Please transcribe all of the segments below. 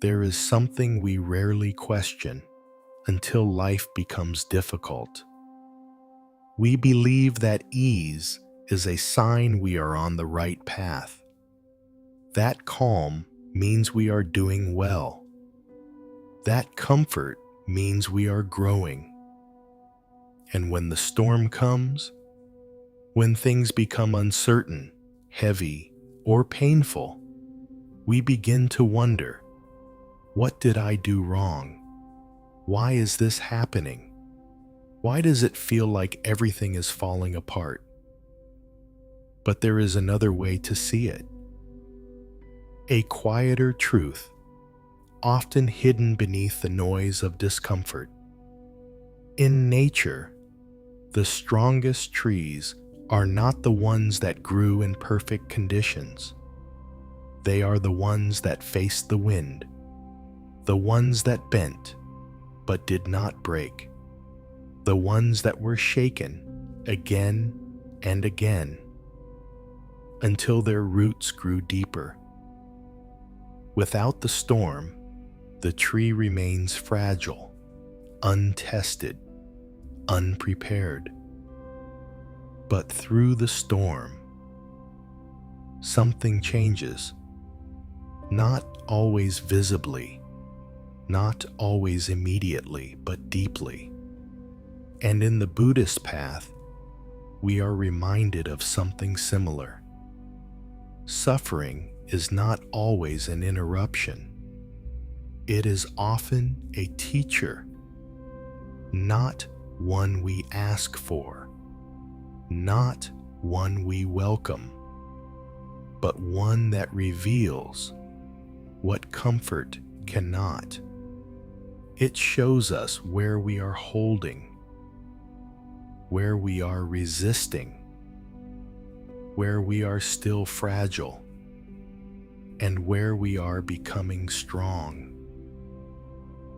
There is something we rarely question until life becomes difficult. We believe that ease is a sign we are on the right path. That calm means we are doing well. That comfort means we are growing. And when the storm comes, when things become uncertain, heavy, or painful, we begin to wonder, what did I do wrong? Why is this happening? Why does it feel like everything is falling apart? But there is another way to see it. A quieter truth, often hidden beneath the noise of discomfort. In nature, the strongest trees are not the ones that grew in perfect conditions. They are the ones that faced the wind, the ones that bent but did not break, the ones that were shaken again and again until their roots grew deeper. Without the storm, the tree remains fragile, untested, unprepared. But through the storm, something changes, not always visibly, not always immediately, but deeply. And in the Buddhist path, we are reminded of something similar. Suffering is not always an interruption. It is often a teacher, not one we ask for, not one we welcome, but one that reveals what comfort cannot. It shows us where we are holding, where we are resisting, where we are still fragile, and where we are becoming strong.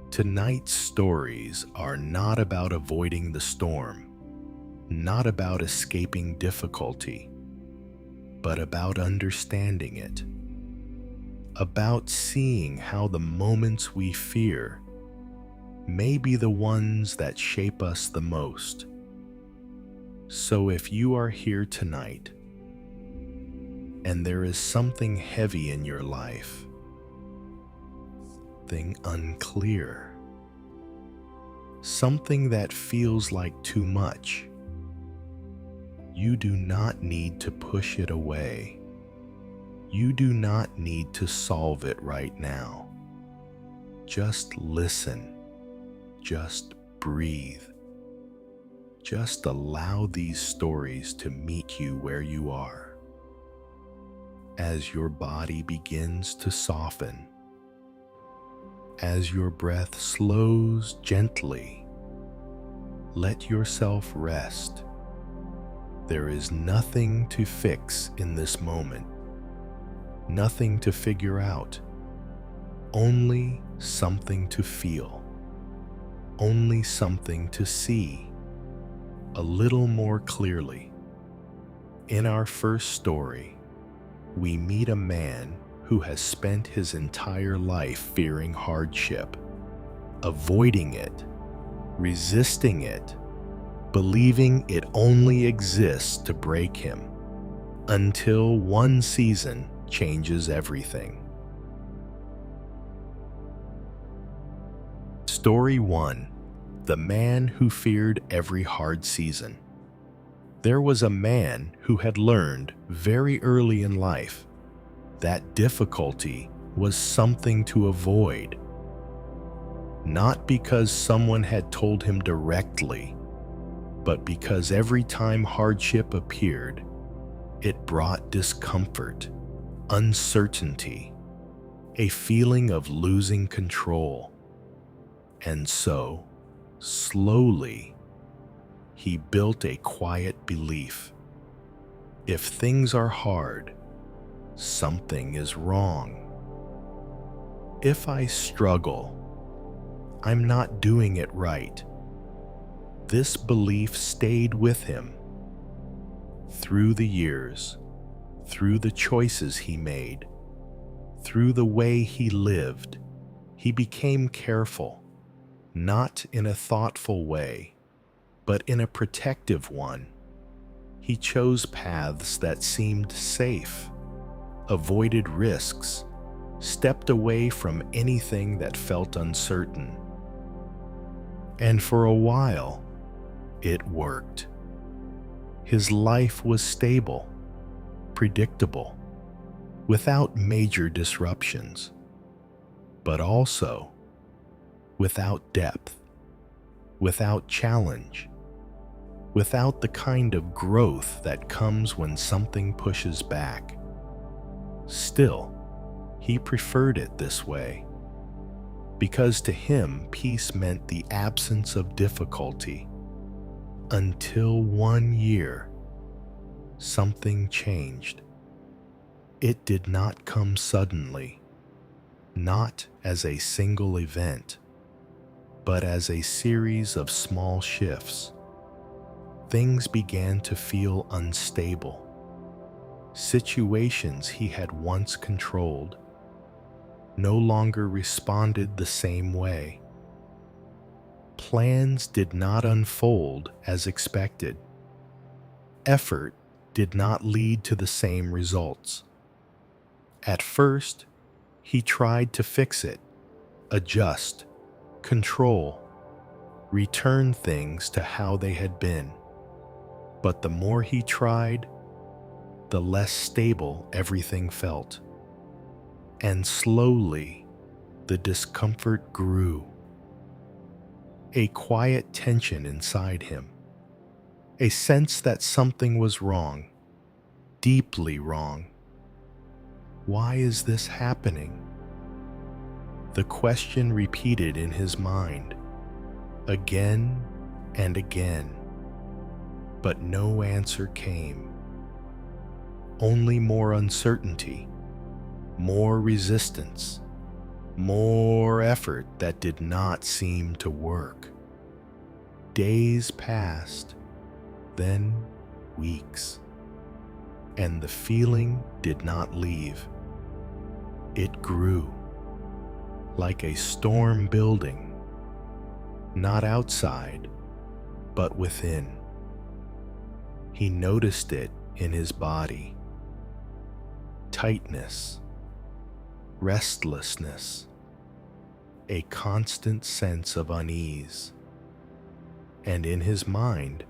Tonight's stories are not about avoiding the storm, not about escaping difficulty, but about understanding it, about seeing how the moments we fear may be the ones that shape us the most. So if you are here tonight and there is something heavy in your life, something unclear, something that feels like too much, you do not need to push it away. You do not need to solve it right now. Just listen. Just breathe. Just allow these stories to meet you where you are. As your body begins to soften, as your breath slows gently, let yourself rest. There is nothing to fix in this moment, nothing to figure out, only something to feel, only something to see a little more clearly. In our first story, we meet a man who has spent his entire life fearing hardship, avoiding it, resisting it, believing it only exists to break him, until one season changes everything. Story 1. The Man Who Feared Every Hard Season. There was a man who had learned very early in life that difficulty was something to avoid, not because someone had told him directly, but because every time hardship appeared, it brought discomfort, uncertainty, a feeling of losing control. And so, slowly, he built a quiet belief. If things are hard, something is wrong. If I struggle, I'm not doing it right. This belief stayed with him through the years, through the choices he made, through the way he lived. He became careful, not in a thoughtful way, but in a protective one. He chose paths that seemed safe, avoided risks, stepped away from anything that felt uncertain. And for a while, it worked. His life was stable, predictable, without major disruptions, but also without depth, without challenge, without the kind of growth that comes when something pushes back. Still, he preferred it this way, because to him peace meant the absence of difficulty. Until one year, something changed. It did not come suddenly, not as a single event, but as a series of small shifts. Things began to feel unstable. Situations he had once controlled no longer responded the same way. Plans did not unfold as expected. Effort did not lead to the same results. At first, he tried to fix it, adjust, control, return things to how they had been. But the more he tried, the less stable everything felt. And slowly, the discomfort grew. A quiet tension inside him, a sense that something was wrong, deeply wrong. Why is this happening? The question repeated in his mind, again and again, but no answer came. Only more uncertainty, more resistance, more effort that did not seem to work. Days passed, then weeks, and the feeling did not leave. It grew, like a storm building, not outside, but within. He noticed it in his body. Tightness, restlessness, a constant sense of unease. And in his mind,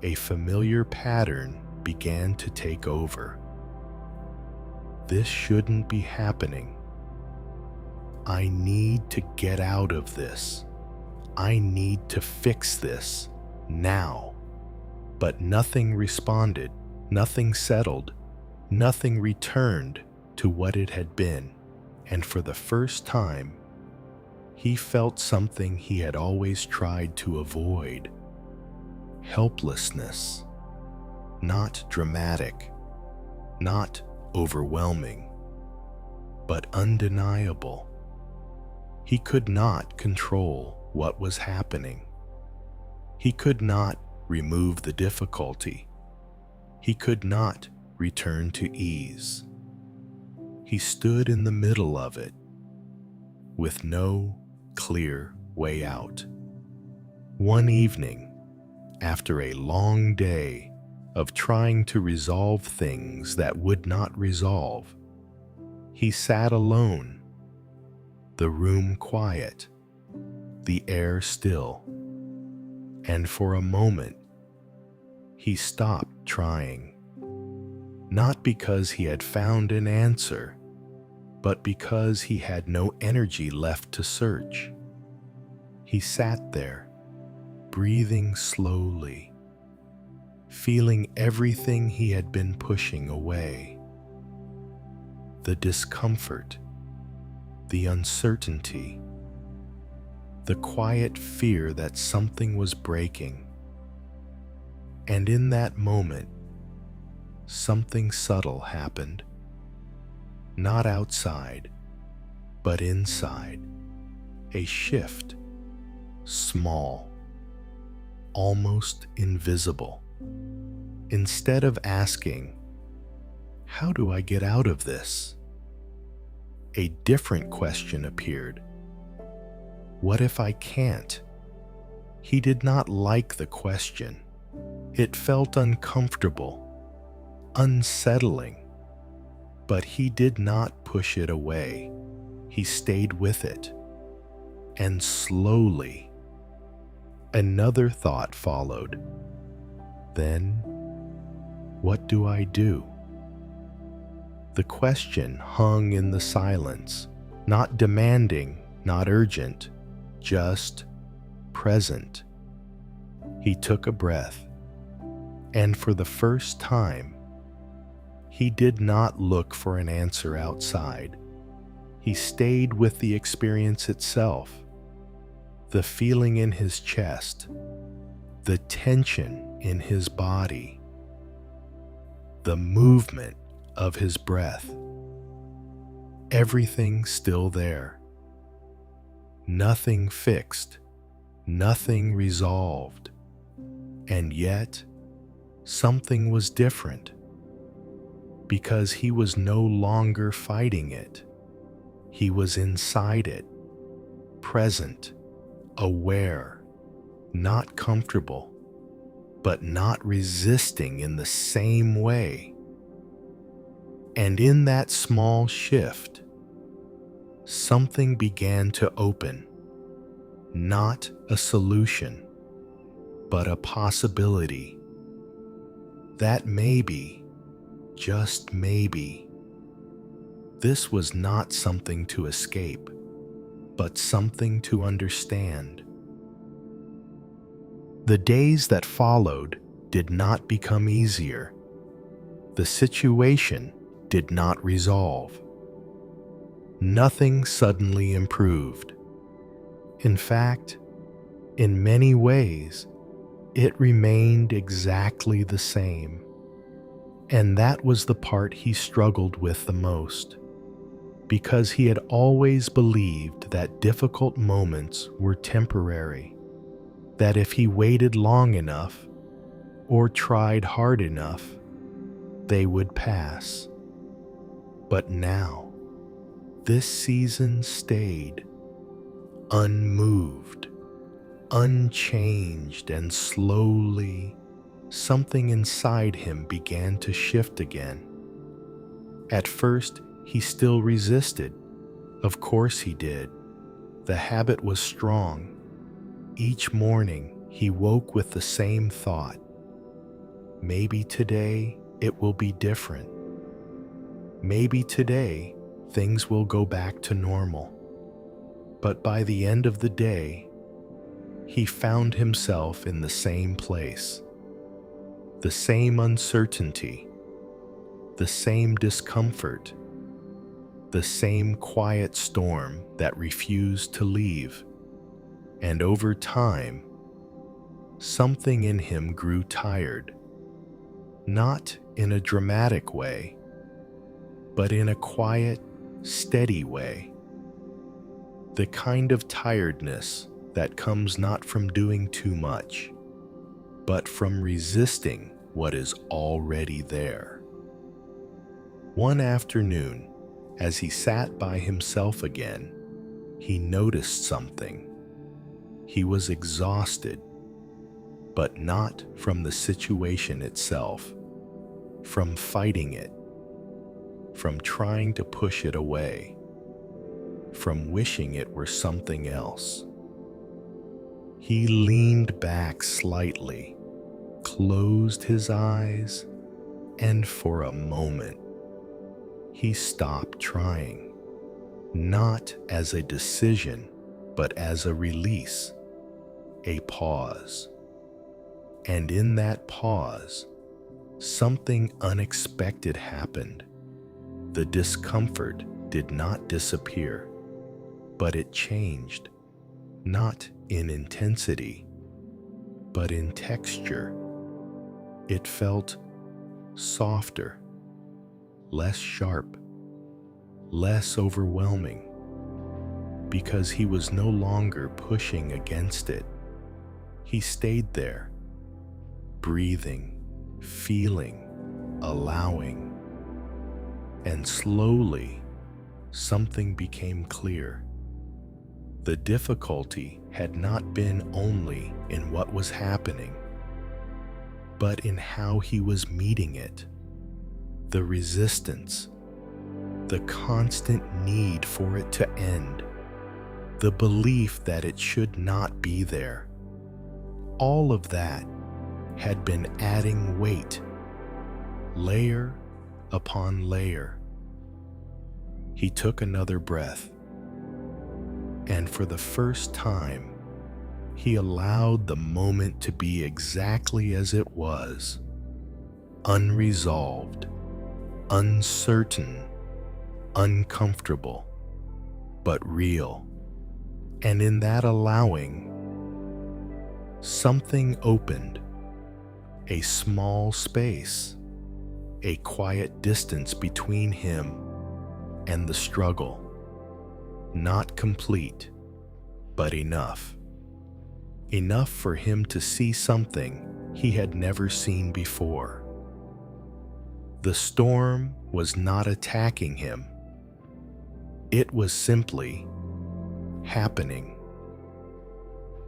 a familiar pattern began to take over. This shouldn't be happening. I need to get out of this. I need to fix this now. But nothing responded, nothing settled, nothing returned to what it had been. And for the first time, he felt something he had always tried to avoid. Helplessness. Not dramatic, not overwhelming, but undeniable. He could not control what was happening. He could not remove the difficulty. He could not return to ease. He stood in the middle of it, with no clear way out. One evening, after a long day of trying to resolve things that would not resolve, he sat alone, the room quiet, the air still, and for a moment, he stopped trying. Not because he had found an answer, but because he had no energy left to search. He sat there, breathing slowly, feeling everything he had been pushing away. The discomfort, the uncertainty, the quiet fear that something was breaking. And in that moment, something subtle happened. Not outside, but inside. A shift, small, almost invisible. Instead of asking, "How do I get out of this?" a different question appeared. What if I can't? He did not like the question. It felt uncomfortable, unsettling, but he did not push it away. He stayed with it. And slowly, another thought followed. Then, what do I do? The question hung in the silence, not demanding, not urgent, just present. He took a breath, and for the first time, he did not look for an answer outside. He stayed with the experience itself, the feeling in his chest, the tension in his body, the movement of his breath. Everything still there. Nothing fixed, nothing resolved. And yet, something was different, because he was no longer fighting it. He was inside it, present, aware, not comfortable, but not resisting in the same way. And in that small shift, something began to open, not a solution, but a possibility. That maybe, just maybe, this was not something to escape, but something to understand. The days that followed did not become easier. The situation did not resolve. Nothing suddenly improved. In fact, in many ways, it remained exactly the same. And that was the part he struggled with the most, because he had always believed that difficult moments were temporary, that if he waited long enough or tried hard enough, they would pass. But now, this season stayed, unmoved, unchanged, and slowly, something inside him began to shift again. At first, he still resisted. Of course he did. The habit was strong. Each morning, he woke with the same thought. Maybe today it will be different. Maybe today things will go back to normal. But by the end of the day, he found himself in the same place. The same uncertainty, the same discomfort, the same quiet storm that refused to leave. And over time, something in him grew tired, not in a dramatic way, but in a quiet, steady way. The kind of tiredness that comes not from doing too much, but from resisting what is already there. One afternoon, as he sat by himself again, he noticed something. He was exhausted, but not from the situation itself, from fighting it, from trying to push it away, from wishing it were something else. He leaned back slightly, closed his eyes, and for a moment, he stopped trying, not as a decision, but as a release, a pause. And in that pause, something unexpected happened. The discomfort did not disappear, but it changed, not in intensity, but in texture. It felt softer, less sharp, less overwhelming, because he was no longer pushing against it. He stayed there, breathing, feeling, allowing. And slowly, something became clear. The difficulty had not been only in what was happening, but in how he was meeting it. The resistance, the constant need for it to end, the belief that it should not be there. All of that had been adding weight, layer upon layer. He took another breath, and for the first time, he allowed the moment to be exactly as it was, unresolved, uncertain, uncomfortable, but real. And in that allowing, something opened, a small space, a quiet distance between him and the struggle. Not complete, but enough. Enough for him to see something he had never seen before. The storm was not attacking him. It was simply happening.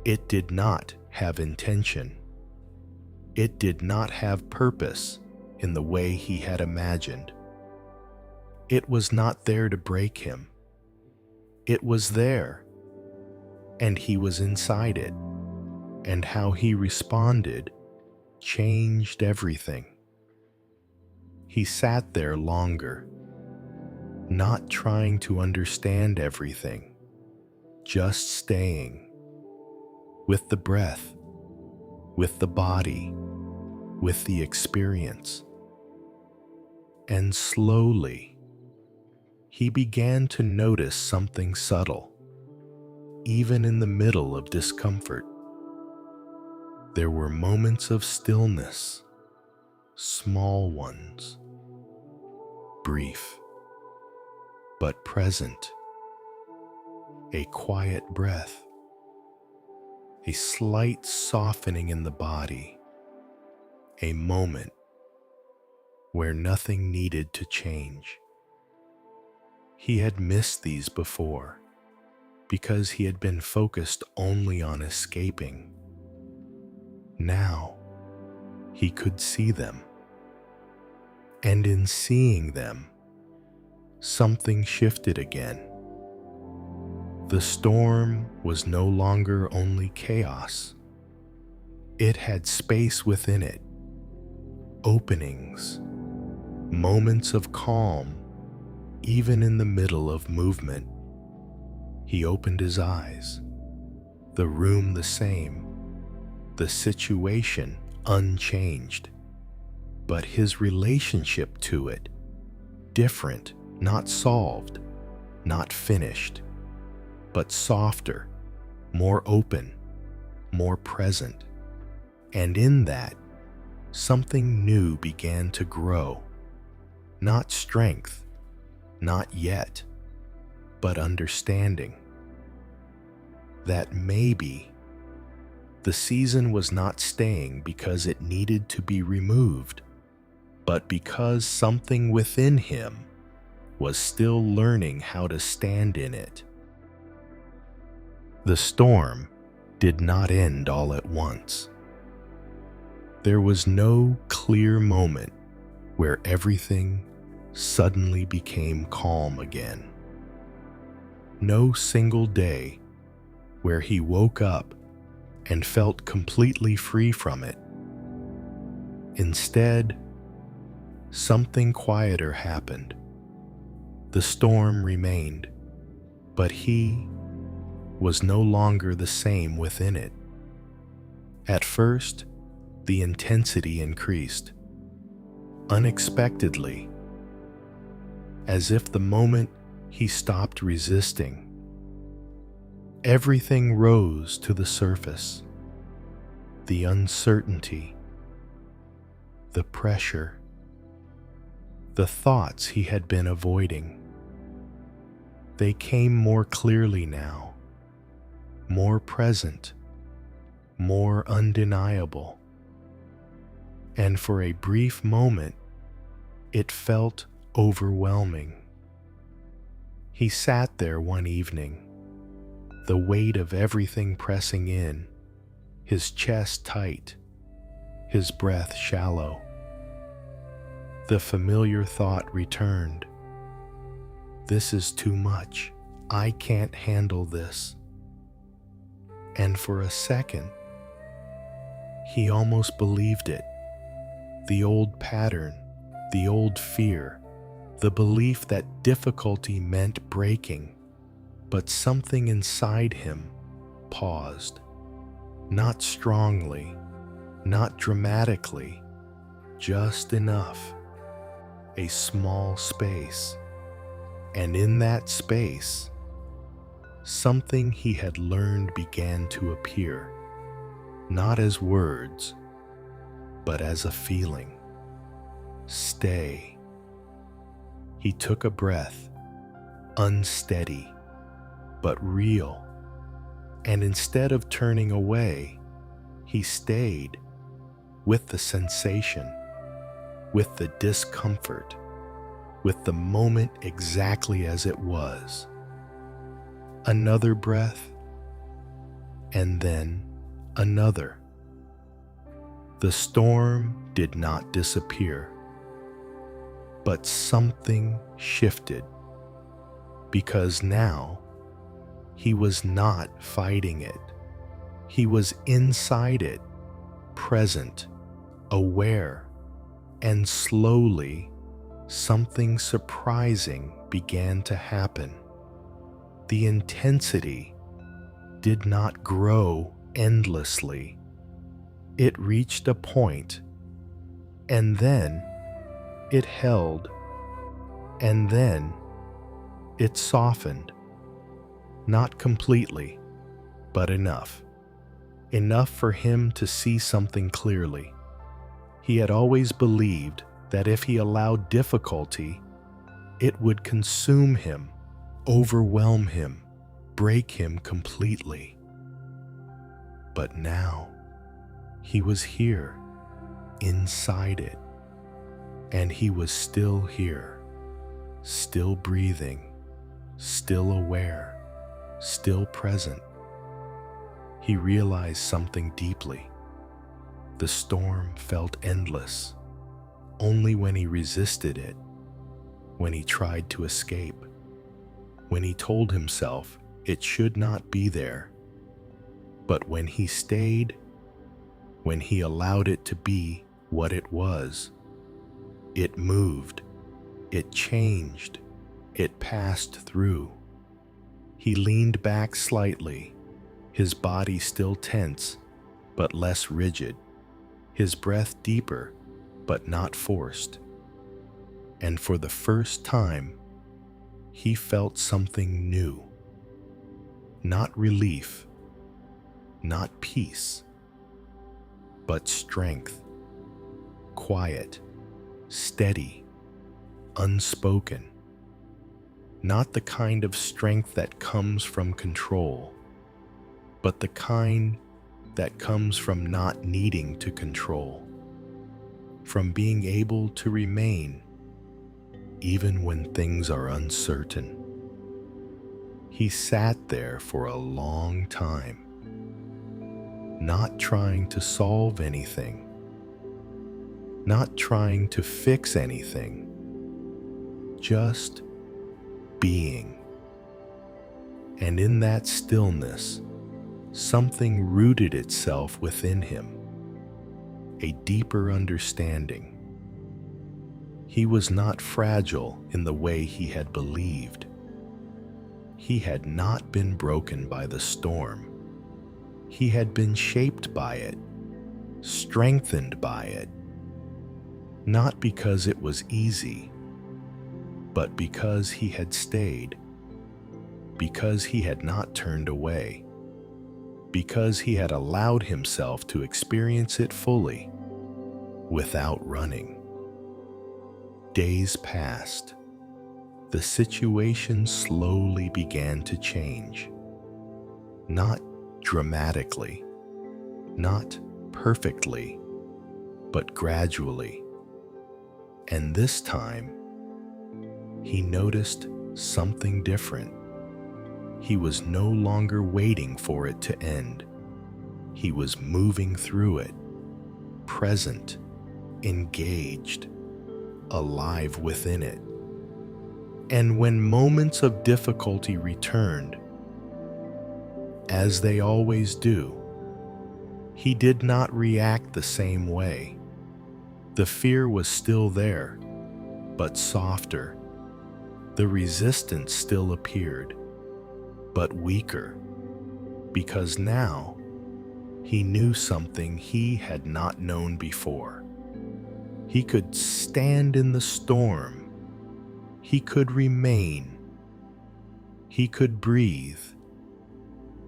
It did not have intention. It did not have purpose in the way he had imagined. It was not there to break him. It was there, and he was inside it, and how he responded changed everything. He sat there longer, not trying to understand everything, just staying, with the breath, with the body, with the experience. And slowly, he began to notice something subtle, even in the middle of discomfort. There were moments of stillness, small ones, brief, but present. A quiet breath, a slight softening in the body, a moment where nothing needed to change. He had missed these before because he had been focused only on escaping. Now he could see them, and in seeing them, something shifted again. The storm was no longer only chaos. It had space within it, openings, moments of calm, even in the middle of movement. He opened his eyes, the room the same, the situation unchanged, but his relationship to it different, not solved, not finished, but softer, more open, more present. And in that, something new began to grow. Not strength, not yet, but understanding. That maybe the season was not staying because it needed to be removed, but because something within him was still learning how to stand in it. The storm did not end all at once. There was no clear moment where everything suddenly became calm again. No single day where he woke up and felt completely free from it. Instead, something quieter happened. The storm remained, but he was no longer the same within it. At first, the intensity increased, unexpectedly, as if the moment he stopped resisting, everything rose to the surface. The uncertainty, the pressure, the thoughts he had been avoiding. They came more clearly now, more present, more undeniable. And for a brief moment, it felt overwhelming. He sat there one evening, the weight of everything pressing in, his chest tight, his breath shallow. The familiar thought returned. This is too much. I can't handle this. And for a second, he almost believed it. The old pattern, the old fear, the belief that difficulty meant breaking. But something inside him paused. Not strongly, not dramatically, just enough. A small space. And in that space, something he had learned began to appear, not as words, but as a feeling. Stay. He took a breath, unsteady, but real, and instead of turning away, he stayed with the sensation, with the discomfort, with the moment exactly as it was. Another breath, and then another. The storm did not disappear, but something shifted, because now he was not fighting it. He was inside it, present, aware, and slowly something surprising began to happen. The intensity did not grow endlessly. It reached a point, and then it held, and then it softened. Not completely, but enough. Enough for him to see something clearly. He had always believed that if he allowed difficulty, it would consume him, overwhelm him, break him completely. But now, he was here, inside it, and he was still here, still breathing, still aware, still present. He realized something deeply. The storm felt endless, only when he resisted it, when he tried to escape, when he told himself it should not be there. But when he stayed, when he allowed it to be what it was, it moved, it changed, it passed through. He leaned back slightly, his body still tense, but less rigid, his breath deeper, but not forced. And for the first time, he felt something new. Not relief, not peace, but strength. Quiet, steady, unspoken. Not the kind of strength that comes from control, but the kind that comes from not needing to control, from being able to remain even when things are uncertain. He sat there for a long time, not trying to solve anything, not trying to fix anything, just being. And in that stillness, something rooted itself within him, a deeper understanding. He was not fragile in the way he had believed. He had not been broken by the storm. He had been shaped by it, strengthened by it, not because it was easy, but because he had stayed, because he had not turned away, because he had allowed himself to experience it fully, without running. Days passed. The situation slowly began to change. Not dramatically, not perfectly, but gradually. And this time, he noticed something different. He was no longer waiting for it to end. He was moving through it, present, engaged, alive within it. And when moments of difficulty returned, as they always do, he did not react the same way. The fear was still there, but softer. The resistance still appeared, but weaker, because now he knew something he had not known before. He could stand in the storm. He could remain. He could breathe,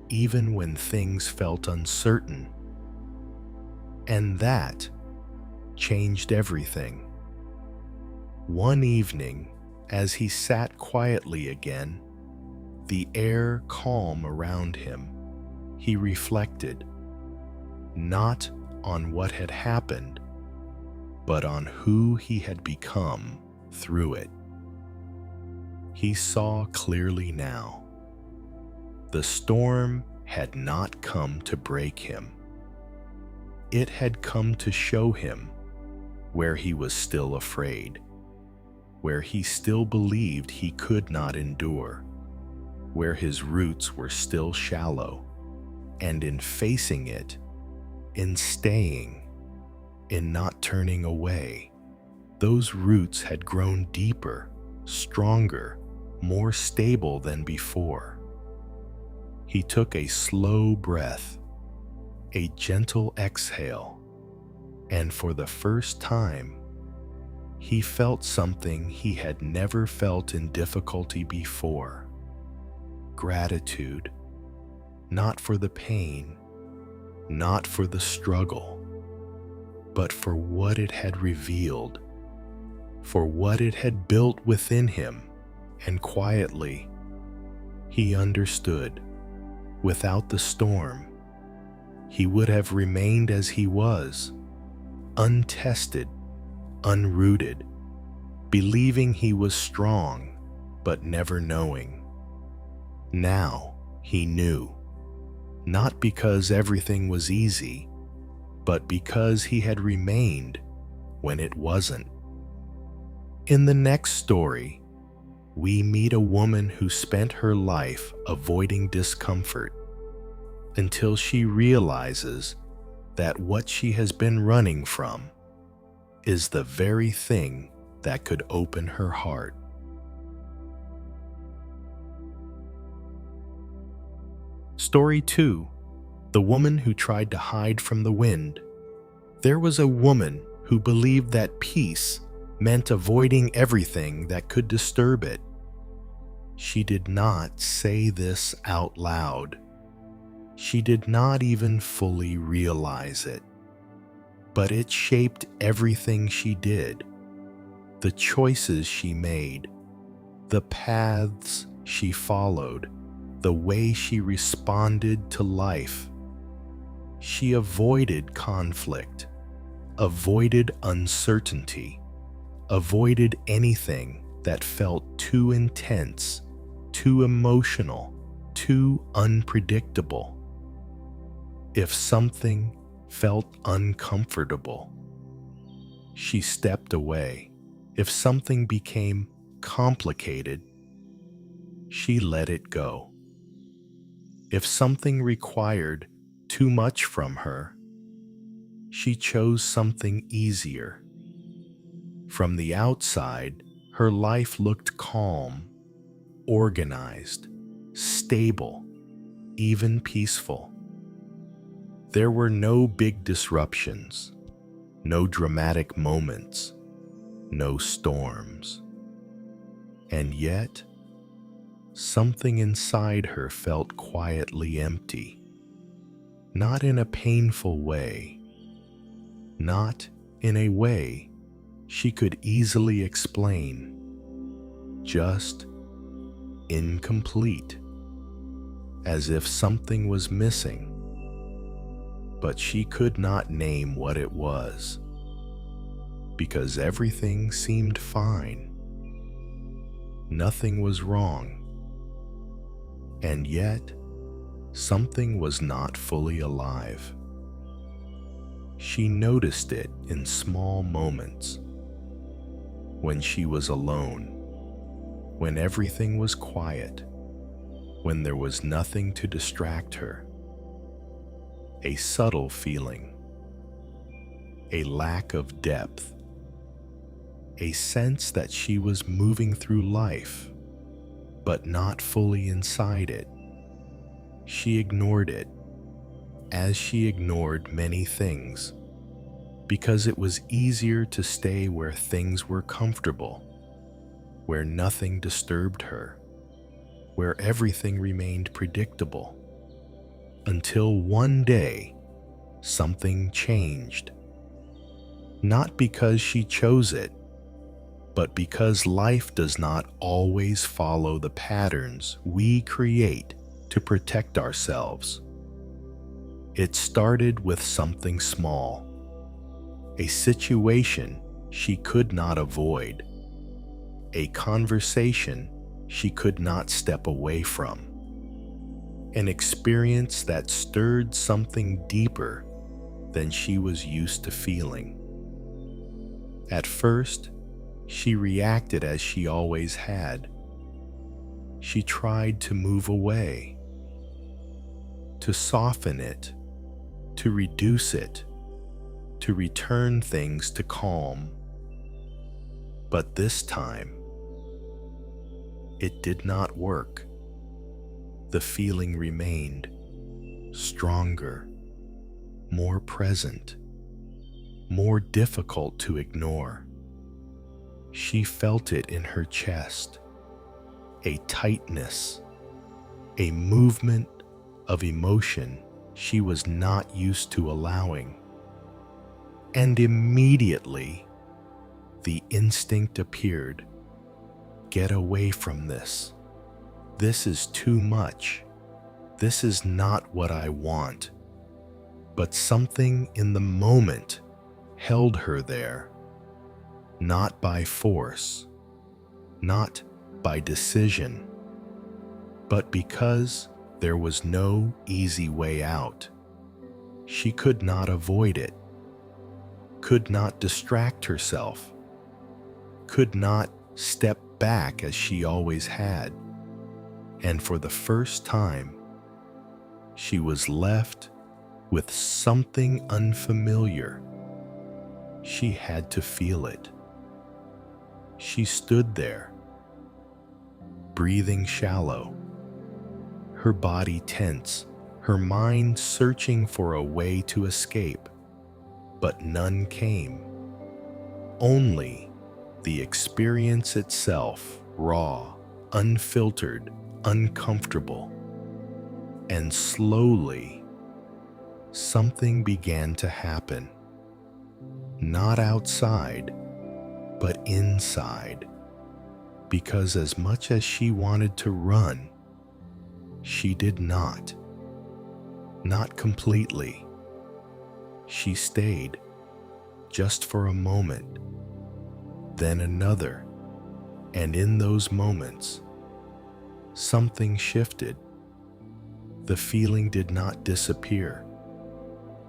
even when things felt uncertain. And that changed everything. One evening, as he sat quietly again, the air calm around him, he reflected, not on what had happened, but on who he had become through it. He saw clearly now. The storm had not come to break him. It had come to show him where he was still afraid, where he still believed he could not endure, where his roots were still shallow, and in facing it, in staying, in not turning away, those roots had grown deeper, stronger, more stable than before. He took a slow breath, a gentle exhale, and for the first time, he felt something he had never felt in difficulty before. Gratitude, not for the pain, not for the struggle, but for what it had revealed, for what it had built within him. And quietly, he understood, without the storm, he would have remained as he was, untested, unrooted, believing he was strong, but never knowing. Now he knew, not because everything was easy, but because he had remained when it wasn't. In the next story, we meet a woman who spent her life avoiding discomfort until she realizes that what she has been running from is the very thing that could open her heart. Story 2. The Woman Who Tried to Hide from the Wind. There was a woman who believed that peace meant avoiding everything that could disturb it. She did not say this out loud. She did not even fully realize it. But it shaped everything she did, the choices she made, the paths she followed, the way she responded to life. She avoided conflict, avoided uncertainty, avoided anything that felt too intense, too emotional, too unpredictable. If something felt uncomfortable, she stepped away. If something became complicated, she let it go. If something required too much from her, she chose something easier. From the outside, her life looked calm, organized, stable, even peaceful. There were no big disruptions, no dramatic moments, no storms. And yet, something inside her felt quietly empty. Not in a painful way, not in a way she could easily explain, just incomplete, as if something was missing. But she could not name what it was, because everything seemed fine. Nothing was wrong, and yet something was not fully alive. She noticed it in small moments, when she was alone, when everything was quiet, when there was nothing to distract her. A subtle feeling, a lack of depth, a sense that she was moving through life, but not fully inside it. She ignored it, as she ignored many things, because it was easier to stay where things were comfortable, where nothing disturbed her, where everything remained predictable, until one day something changed. Not because she chose it, but because life does not always follow the patterns we create to protect ourselves. It started with something small, a situation she could not avoid, a conversation she could not step away from, an experience that stirred something deeper than she was used to feeling. At first, she reacted as she always had. She tried to move away, to soften it, to reduce it, to return things to calm. But this time, it did not work. The feeling remained, stronger, more present, more difficult to ignore. She felt it in her chest, a tightness, a movement of emotion she was not used to allowing. And immediately, the instinct appeared. Get away from this. This is too much. This is not what I want. But something in the moment held her there. Not by force, not by decision, but because there was no easy way out. She could not avoid it, could not distract herself, could not step back as she always had. And for the first time, she was left with something unfamiliar. She had to feel it. She stood there, breathing shallow, her body tense, her mind searching for a way to escape, but none came. Only the experience itself, raw, unfiltered, uncomfortable. And slowly, something began to happen. Not outside, but inside, because as much as she wanted to run, she did not. Not completely. She stayed, just for a moment, then another, and in those moments, something shifted. The feeling did not disappear,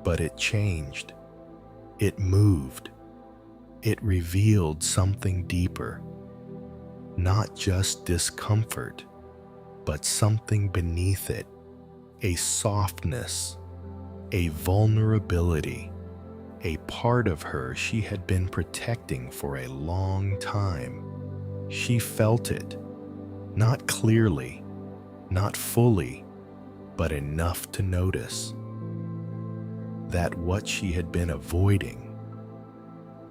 but it changed. It moved. It revealed something deeper, not just discomfort, but something beneath it, a softness, a vulnerability, a part of her she had been protecting for a long time. She felt it, not clearly, not fully, but enough to notice that what she had been avoiding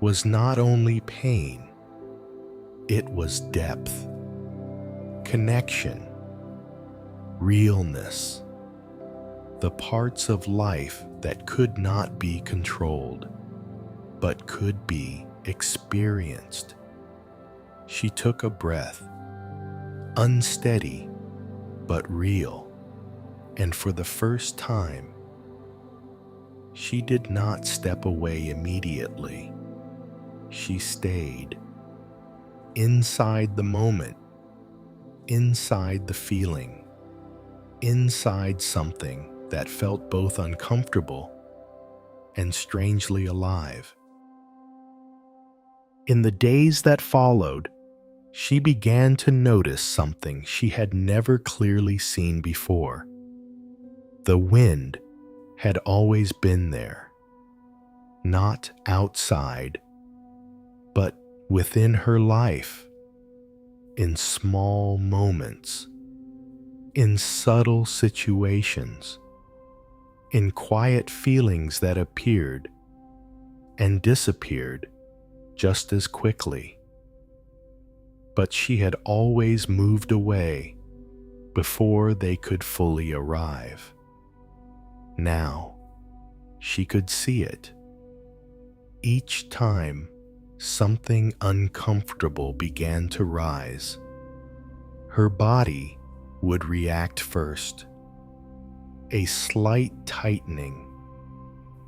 was not only pain, it was depth, connection, realness, the parts of life that could not be controlled, but could be experienced. She took a breath, unsteady but real, and for the first time, she did not step away immediately. She stayed inside the moment, inside the feeling, inside something that felt both uncomfortable and strangely alive. In the days that followed, she began to notice something she had never clearly seen before. The wind had always been there, not outside, but within her life, in small moments, in subtle situations, in quiet feelings that appeared and disappeared just as quickly. But she had always moved away before they could fully arrive. Now, she could see it. Each time something uncomfortable began to rise, her body would react first. A slight tightening,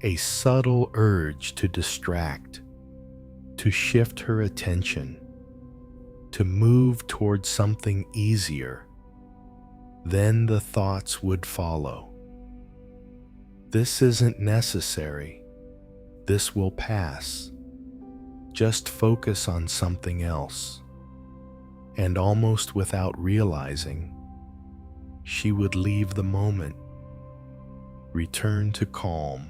a subtle urge to distract, to shift her attention, to move towards something easier. Then the thoughts would follow. This isn't necessary. This will pass. Just focus on something else. And almost without realizing, she would leave the moment, return to calm,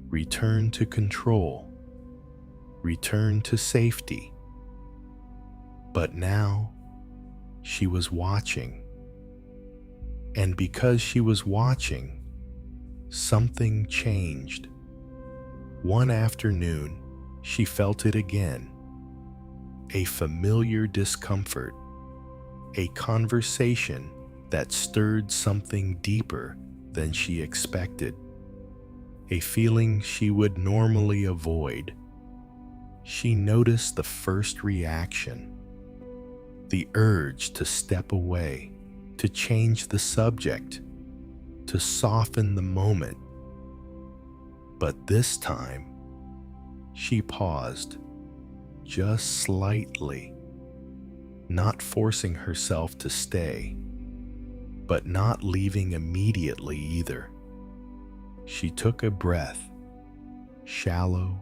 return to control, return to safety. But now, she was watching. And because she was watching, something changed. One afternoon, she felt it again. A familiar discomfort, a conversation that stirred something deeper than she expected, a feeling she would normally avoid. She noticed the first reaction, the urge to step away, to change the subject, to soften the moment. But this time, she paused, just slightly, not forcing herself to stay, but not leaving immediately either. She took a breath, shallow,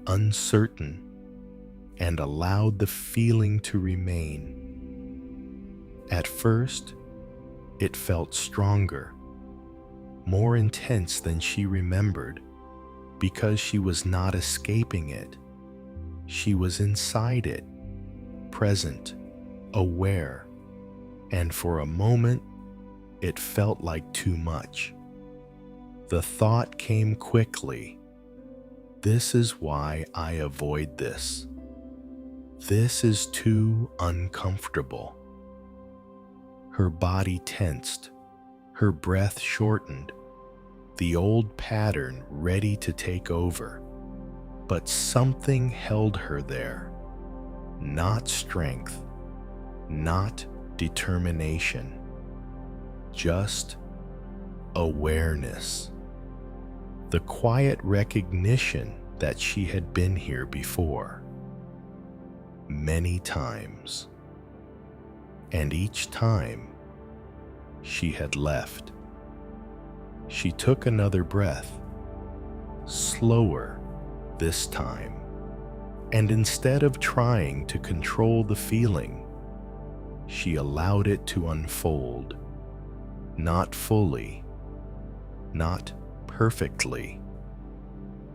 uncertain, and allowed the feeling to remain. At first, it felt stronger, more intense than she remembered, because she was not escaping it. She was inside it, present, aware, and for a moment, it felt like too much. The thought came quickly. This is why I avoid this. This is too uncomfortable. Her body tensed, her breath shortened, the old pattern ready to take over. But something held her there. Not strength, not determination, just awareness. The quiet recognition that she had been here before, many times. And each time, she had left. She took another breath, slower this time, and instead of trying to control the feeling, she allowed it to unfold, not fully, not perfectly,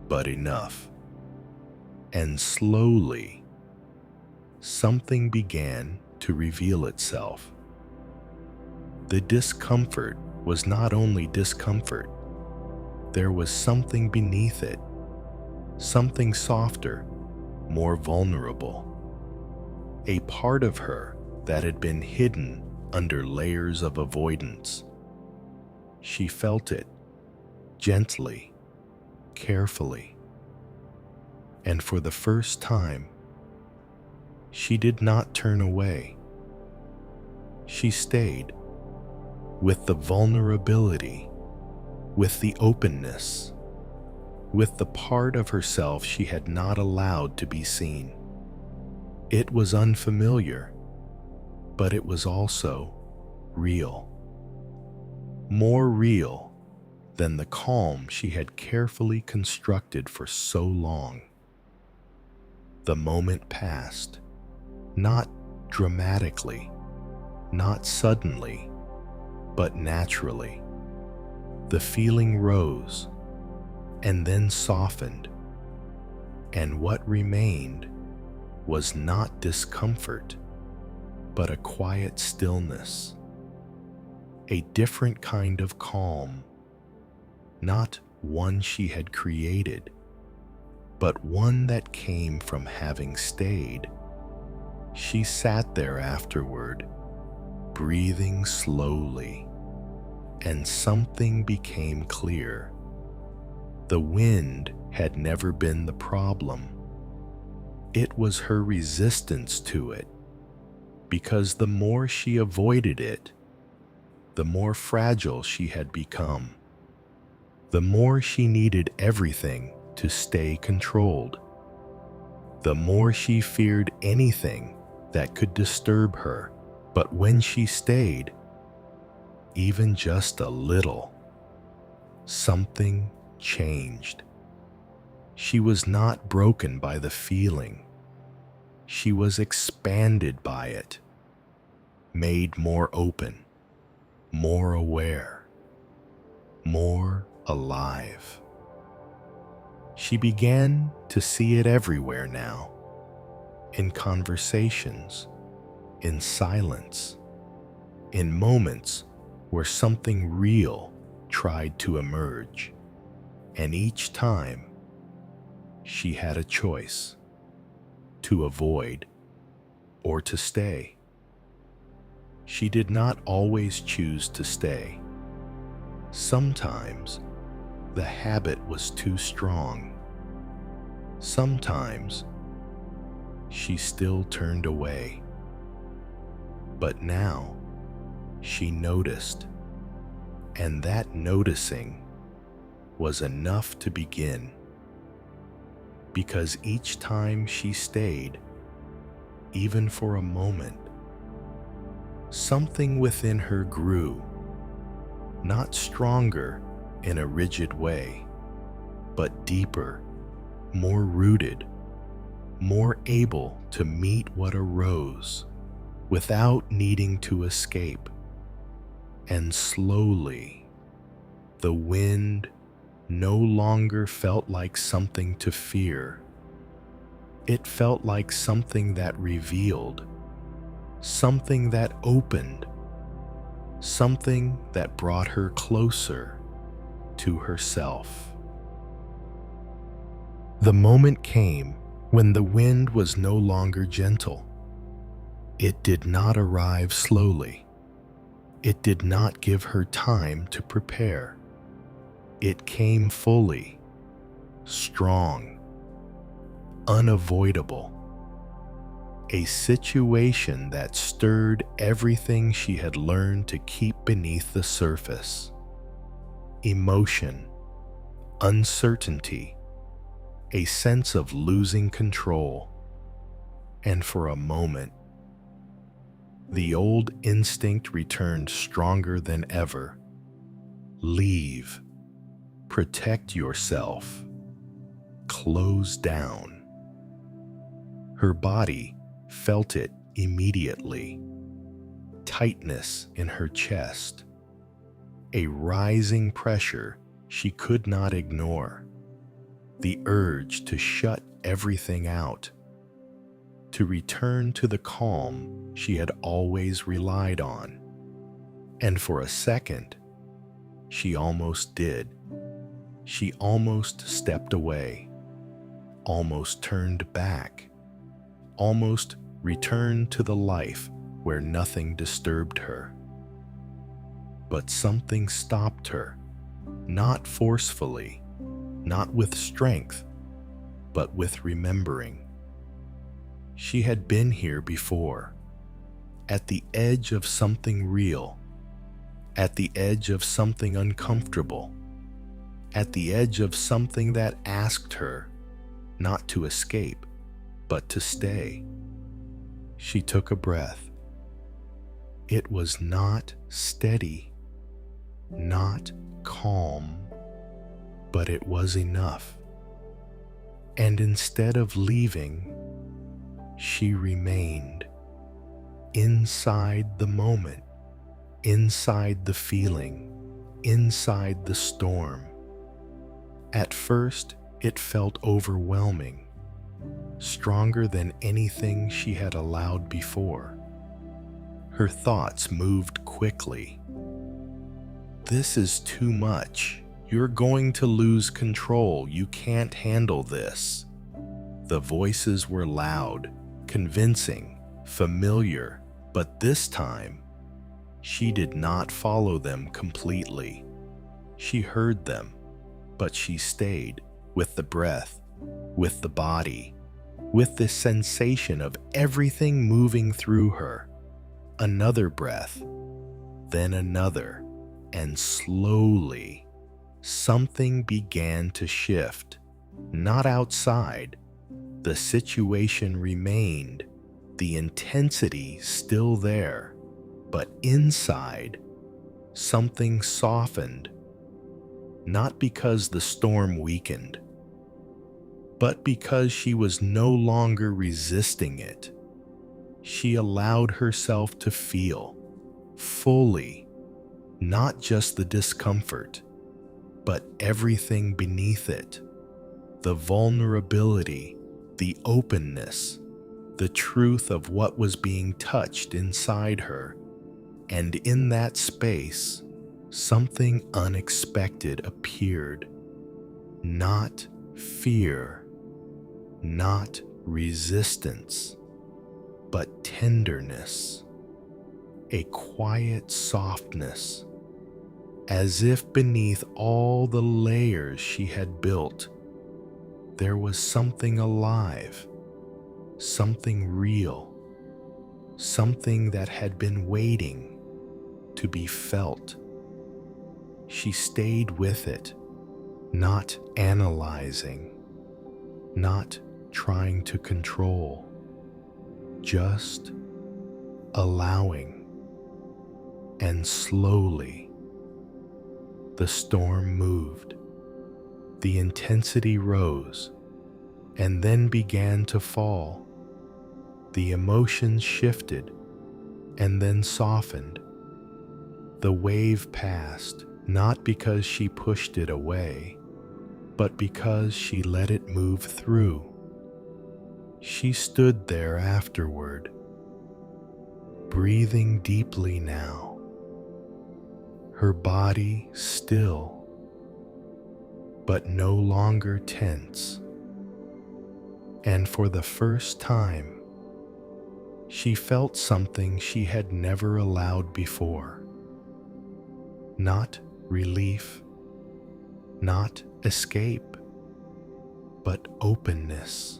but enough. And slowly, something began to reveal itself. The discomfort was not only discomfort, there was something beneath it, something softer, more vulnerable. A part of her that had been hidden under layers of avoidance. She felt it, gently, carefully. And for the first time, she did not turn away. She stayed, with the vulnerability, with the openness, with the part of herself she had not allowed to be seen. It was unfamiliar, but it was also real. More real than the calm she had carefully constructed for so long. The moment passed, not dramatically, not suddenly, but naturally. The feeling rose and then softened, and what remained was not discomfort, but a quiet stillness, a different kind of calm, not one she had created, but one that came from having stayed. She sat there afterward, breathing slowly, and something became clear. The wind had never been the problem. It was her resistance to it, because the more she avoided it, the more fragile she had become. The more she needed everything to stay controlled. The more she feared anything that could disturb her. But when she stayed, even just a little, something changed. She was not broken by the feeling. She was expanded by it, made more open, more aware, more alive. She began to see it everywhere now, in conversations, in silence, in moments where something real tried to emerge. And each time, she had a choice: to avoid or to stay. She did not always choose to stay. Sometimes the habit was too strong. Sometimes she still turned away. But now she noticed, and that noticing was enough to begin. Because each time she stayed, even for a moment, something within her grew, not stronger in a rigid way, but deeper, more rooted, more able to meet what arose without needing to escape. And slowly, the wind no longer felt like something to fear. It felt like something that revealed, something that opened, something that brought her closer to herself. The moment came when the wind was no longer gentle. It did not arrive slowly. It did not give her time to prepare. It came fully, strong, unavoidable. A situation that stirred everything she had learned to keep beneath the surface. Emotion, uncertainty, a sense of losing control. And for a moment, the old instinct returned stronger than ever. Leave. Protect yourself. Close down. Her body felt it immediately. Tightness in her chest. A rising pressure she could not ignore. The urge to shut everything out. To return to the calm she had always relied on. And for a second, she almost did. She almost stepped away, almost turned back, almost returned to the life where nothing disturbed her. But something stopped her, not forcefully, not with strength, but with remembering. She had been here before, at the edge of something real, at the edge of something uncomfortable, at the edge of something that asked her not to escape, but to stay. She took a breath, It was not steady, not calm, but it was enough. And instead of leaving, she remained inside the moment, inside the feeling, inside the storm. At first, it felt overwhelming, stronger than anything she had allowed before. Her thoughts moved quickly. This is too much. You're going to lose control. You can't handle this. The voices were loud, convincing, familiar, but this time, she did not follow them completely. She heard them, but she stayed with the breath, with the body, with the sensation of everything moving through her. Another breath, then another, and slowly, something began to shift. Not outside. The situation remained, the intensity still there, but inside, something softened. Not because the storm weakened, but because she was no longer resisting it. She allowed herself to feel fully, not just the discomfort, but everything beneath it. The vulnerability, the openness, the truth of what was being touched inside her. And in that space, something unexpected appeared. Not fear, not resistance, but tenderness, a quiet softness, as if beneath all the layers she had built, there was something alive, something real, something that had been waiting to be felt. She stayed with it, not analyzing, not trying to control, just allowing. And slowly, the storm moved. The intensity rose and then began to fall. The emotions shifted and then softened. The wave passed, not because she pushed it away, but because she let it move through. She stood there afterward, breathing deeply now, her body still, but no longer tense. And for the first time, she felt something she had never allowed before. Not relief, not escape, but openness.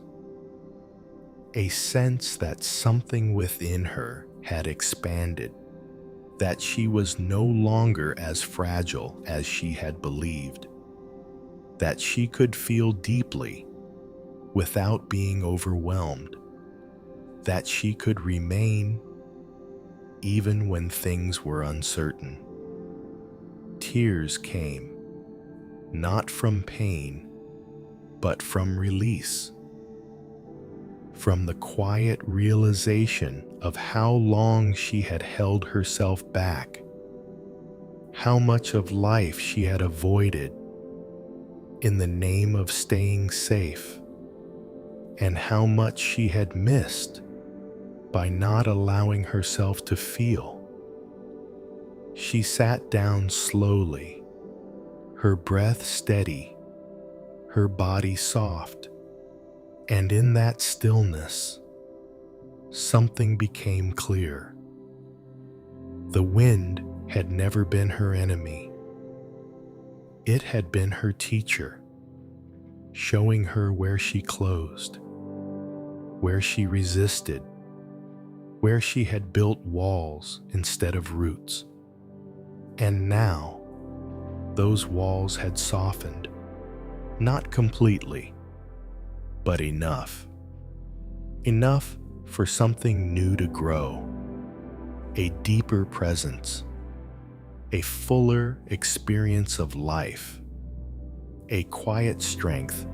A sense that something within her had expanded, that she was no longer as fragile as she had believed, that she could feel deeply without being overwhelmed, that she could remain even when things were uncertain. Tears came, not from pain, but from release, from the quiet realization of how long she had held herself back, how much of life she had avoided in the name of staying safe, and how much she had missed by not allowing herself to feel. She sat down slowly, her breath steady, her body soft, and in that stillness, something became clear. The wind had never been her enemy. It had been her teacher, showing her where she closed, where she resisted, where she had built walls instead of roots. And now, those walls had softened, not completely, but enough. Enough for something new to grow. a deeper presence, a fuller experience of life, a quiet strength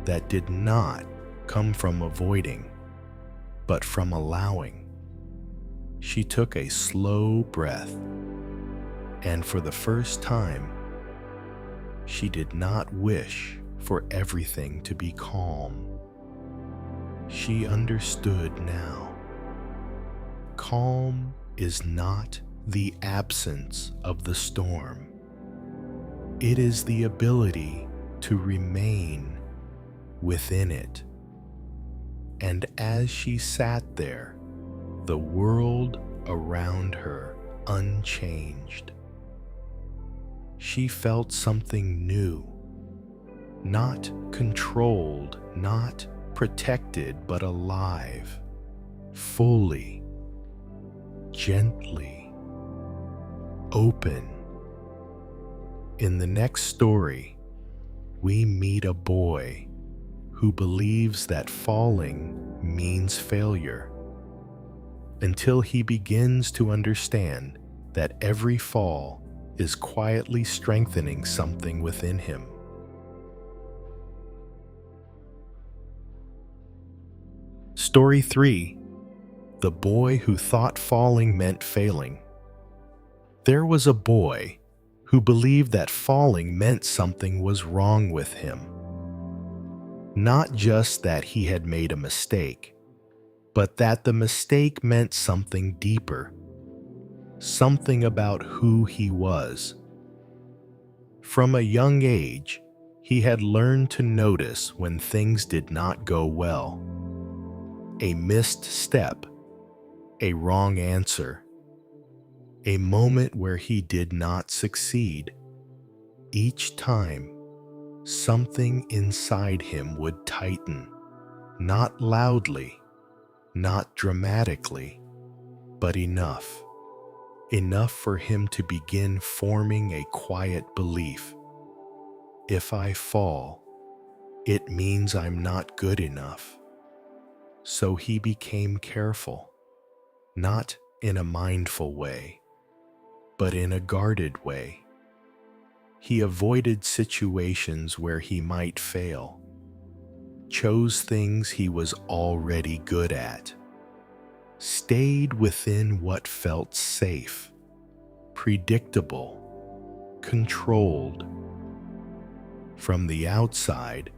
that did not come from avoiding, but from allowing. She took a slow breath, and for the first time, she did not wish for everything to be calm. She understood now. Calm is not the absence of the storm. It is the ability to remain within it. And as she sat there, the world around her unchanged, she felt something new, not controlled, not protected, but alive, fully, gently, open. In the next story, we meet a boy who believes that falling means failure, until he begins to understand that every fall is quietly strengthening something within him. Story 3. The Boy Who Thought Falling Meant Failing. There was a boy who believed that falling meant something was wrong with him. Not just that he had made a mistake, but that the mistake meant something deeper, something about who he was. From a young age, he had learned to notice when things did not go well. A missed step, a wrong answer, a moment where he did not succeed. Each time, something inside him would tighten, not loudly, not dramatically, but enough for him to begin forming a quiet belief. If I fall, it means I'm not good enough. So he became careful, not in a mindful way, but in a guarded way. He avoided situations where he might fail, chose things he was already good at, stayed within what felt safe, predictable, controlled. From the outside,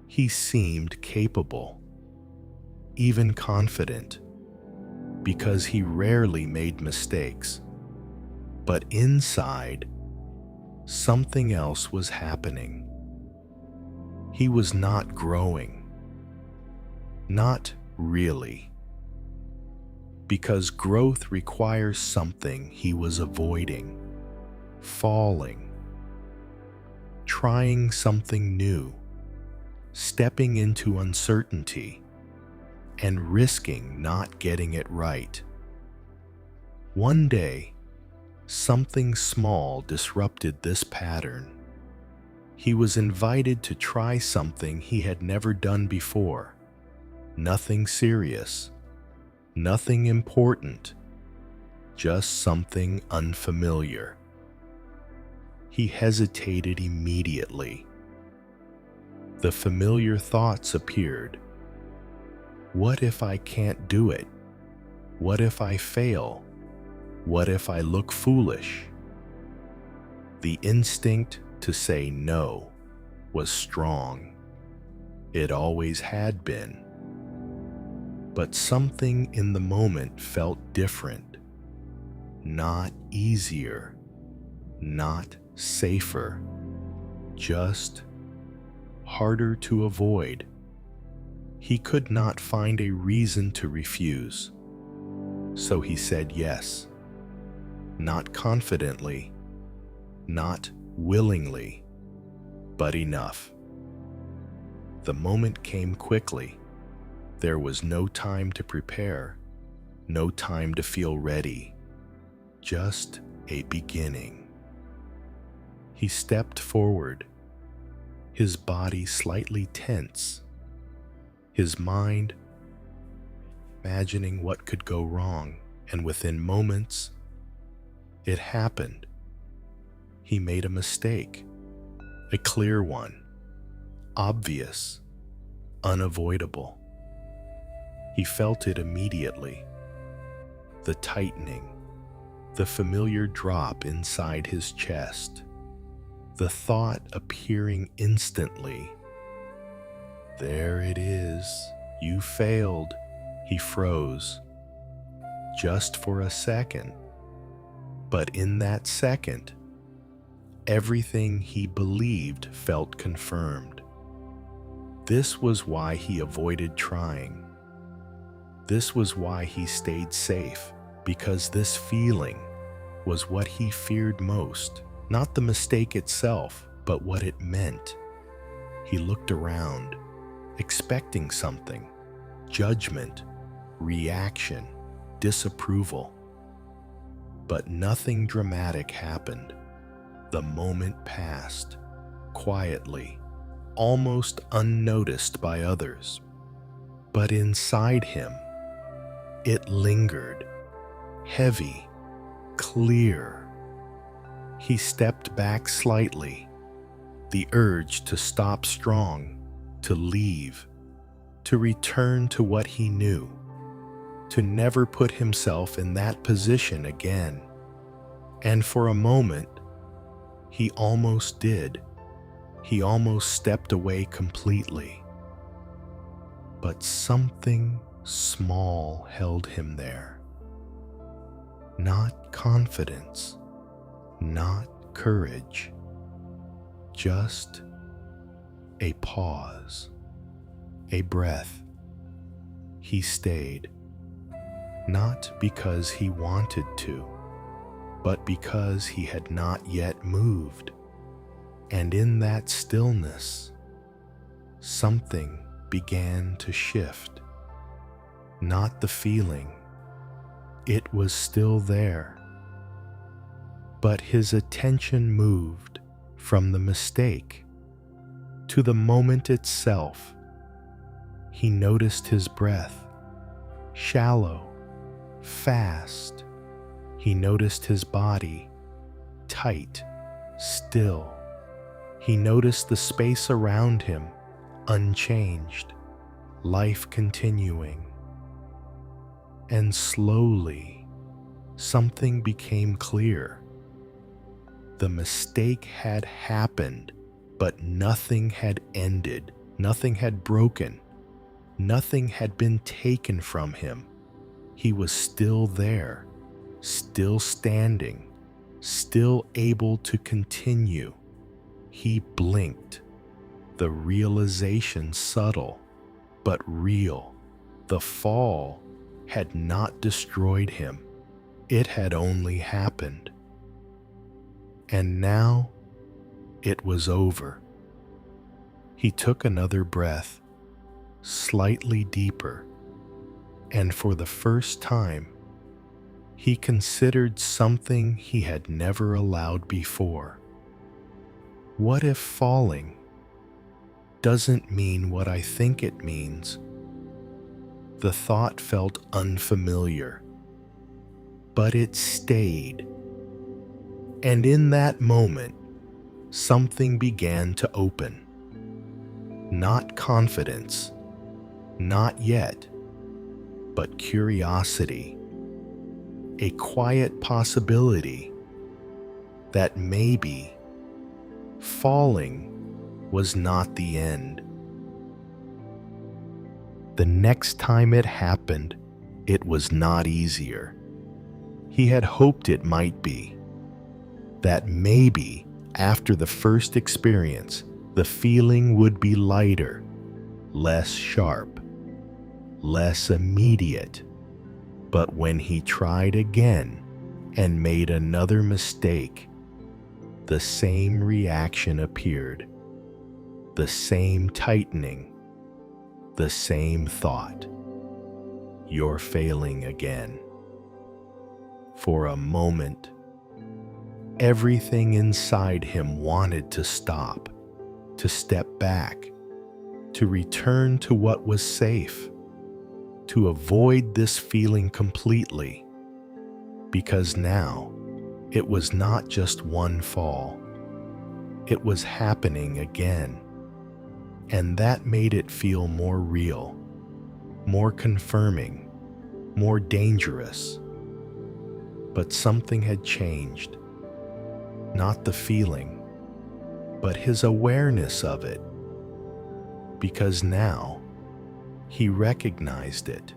he seemed capable, even confident, because he rarely made mistakes. But inside, something else was happening. He was not growing. Not really. Because growth requires something he was avoiding. Falling. Trying something new. Stepping into uncertainty. And risking not getting it right. One day, something small disrupted this pattern. He was invited to try something he had never done before. Nothing serious, nothing important, just something unfamiliar. He hesitated immediately. The familiar thoughts appeared. What if I can't do it? What if I fail? What if I look foolish? The instinct to say no was strong. It always had been. But something in the moment felt different. Not easier, not safer, just harder to avoid. He could not find a reason to refuse, so he said yes. Not confidently, not willingly, but enough. The moment came quickly. There was no time to prepare, no time to feel ready, just a beginning. He stepped forward, his body slightly tense, his mind imagining what could go wrong. And within moments, it happened. He made a mistake, a clear one, obvious, unavoidable. He felt it immediately, the tightening, the familiar drop inside his chest, the thought appearing instantly. There it is, you failed. He froze, just for a second. But in that second, everything he believed felt confirmed. This was why he avoided trying. This was why he stayed safe, because this feeling was what he feared most, not the mistake itself, but what it meant. He looked around, expecting something, judgment, reaction, disapproval. But nothing dramatic happened. The moment passed, quietly, almost unnoticed by others. But inside him, it lingered, heavy, clear. He stepped back slightly, the urge to stop strong, to leave, to return to what he knew, to never put himself in that position again. And for a moment, he almost did. He almost stepped away completely. But something small held him there. Not confidence, not courage, just a pause, a breath. He stayed, not because he wanted to, but because he had not yet moved. And in that stillness, something began to shift. Not the feeling, it was still there. But his attention moved from the mistake to the moment itself. He noticed his breath, shallow, fast. He noticed his body, tight, still. He noticed the space around him, unchanged, life continuing. And slowly, something became clear. The mistake had happened, but nothing had ended, nothing had broken, nothing had been taken from him. He was still there, still standing, still able to continue. He blinked, the realization subtle, but real. The fall had not destroyed him. It had only happened. And now it was over. He took another breath, slightly deeper, and for the first time, he considered something he had never allowed before. What if falling doesn't mean what I think it means? The thought felt unfamiliar, but it stayed. And in that moment, something began to open. Not confidence, not yet, but curiosity. A quiet possibility that maybe falling was not the end. The next time it happened, it was not easier. He had hoped it might be. That maybe after the first experience, the feeling would be lighter, less sharp, less immediate. But when he tried again and made another mistake, the same reaction appeared, the same tightening, the same thought. You're failing again. For a moment, everything inside him wanted to stop, to step back, to return to what was safe, to avoid this feeling completely. because now it was not just one fall, it was happening again, and that made it feel more real, more confirming, more dangerous. But something had changed, not the feeling, but his awareness of it, because now he recognized it,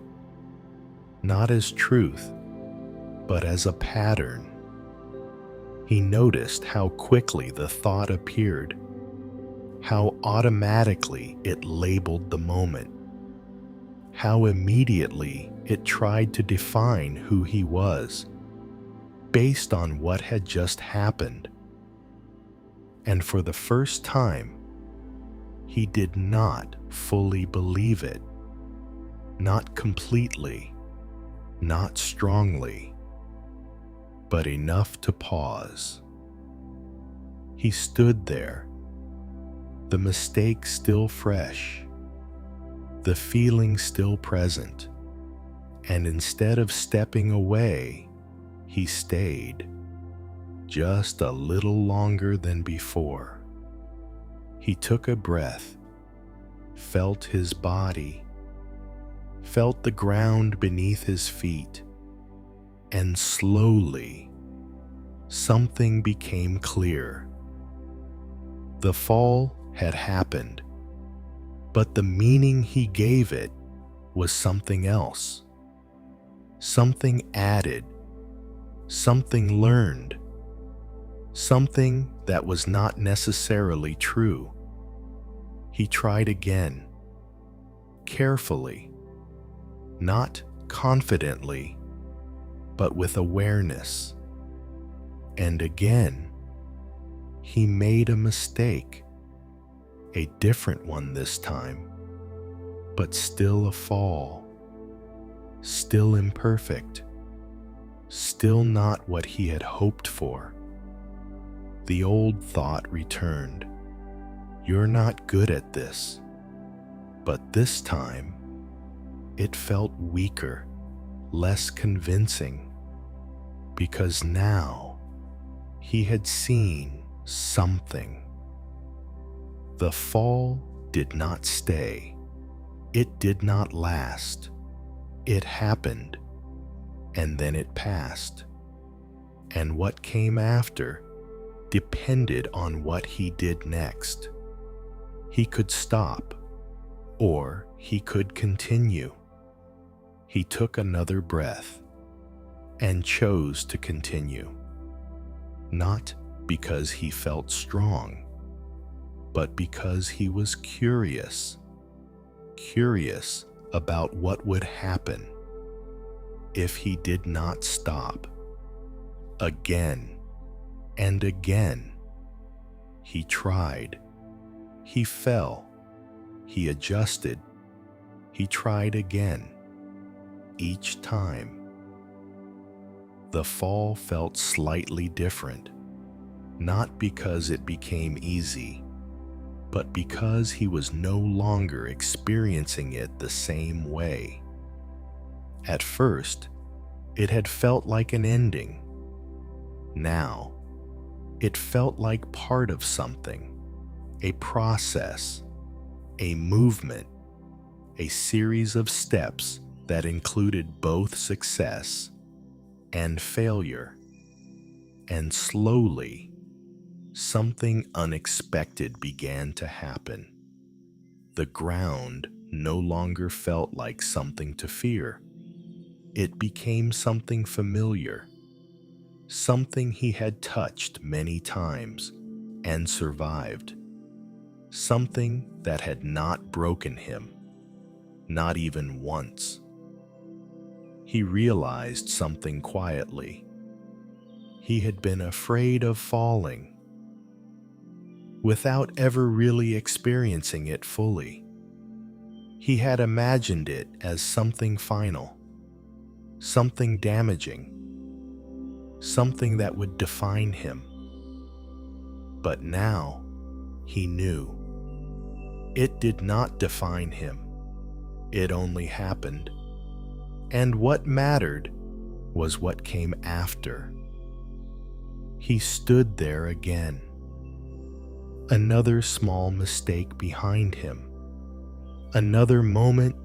not as truth, but as a pattern. He noticed how quickly the thought appeared, how automatically it labeled the moment, how immediately it tried to define who he was based on what had just happened. And for the first time, he did not fully believe it, not completely, not strongly, but enough to pause. He stood there, the mistake still fresh, the feeling still present, and instead of stepping away, he stayed, just a little longer than before. He took a breath, felt his body, felt the ground beneath his feet, and slowly, something became clear. The fall had happened, but the meaning he gave it was something else, something added, something learned, something that was not necessarily true. He tried again, carefully, not confidently, but with awareness. And again, he made a mistake, a different one this time, but still a fall, still imperfect, still not what he had hoped for. The old thought returned, "You're not good at this." But this time, it felt weaker, less convincing, because now he had seen something. The fall did not stay. It did not last. It happened, and then it passed. And what came after depended on what he did next. He could stop, or he could continue. He took another breath and chose to continue, not because he felt strong, but because he was curious about what would happen if he did not stop. Again and again, he tried. He fell. He adjusted. He tried again. Each time, the fall felt slightly different, not because it became easy, but because he was no longer experiencing it the same way. At first, it had felt like an ending. Now, it felt like part of something, a process, a movement, a series of steps that included both success and failure. And slowly, something unexpected began to happen. The ground no longer felt like something to fear. It became something familiar, something he had touched many times and survived, something that had not broken him, not even once. He realized something quietly. He had been afraid of falling, without ever really experiencing it fully. He had imagined it as something final, something damaging, something that would define him. But now, he knew. It did not define him. It only happened. And what mattered was what came after. He stood there again, another small mistake behind him, another moment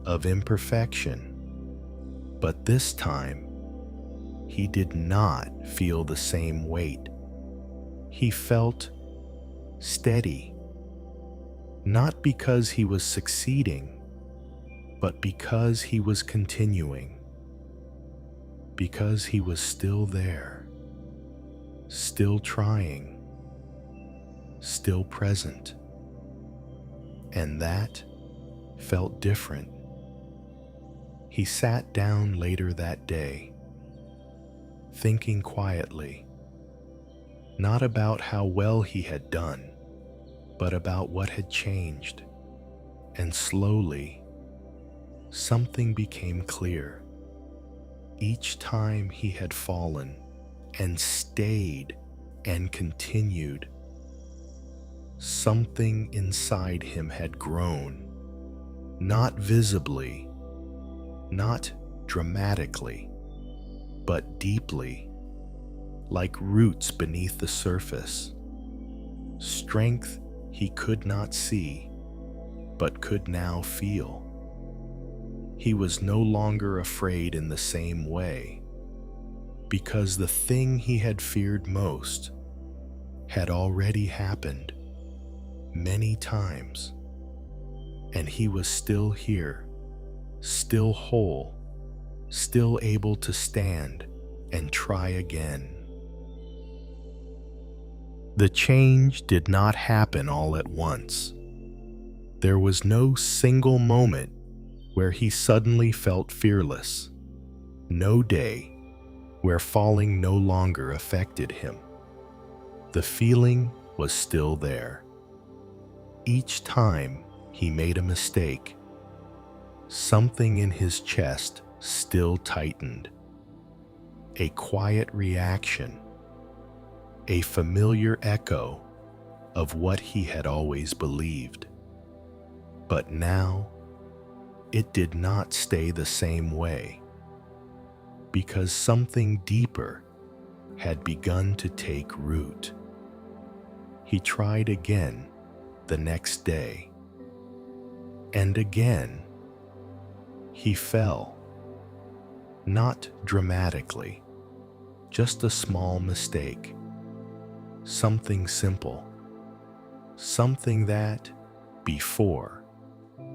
of imperfection. But this time, he did not feel the same weight. He felt steady, not because he was succeeding, but because he was continuing, because he was still there, still trying, still present. And that felt different. He sat down later that day, thinking quietly, not about how well he had done, but about what had changed. And slowly, something became clear. Each time he had fallen and stayed and continued, something inside him had grown, not visibly, not dramatically, but deeply, like roots beneath the surface. Strength he could not see, but could now feel. He was no longer afraid in the same way, because the thing he had feared most had already happened many times, and he was still here, still whole, still able to stand and try again. The change did not happen all at once. There was no single moment where he suddenly felt fearless, no day where falling no longer affected him. The feeling was still there. Each time he made a mistake, something in his chest still tightened. A quiet reaction, a familiar echo of what he had always believed. But now, it did not stay the same way, because something deeper had begun to take root. He tried again the next day, and again he fell. Not dramatically, just a small mistake, something simple, something that, before,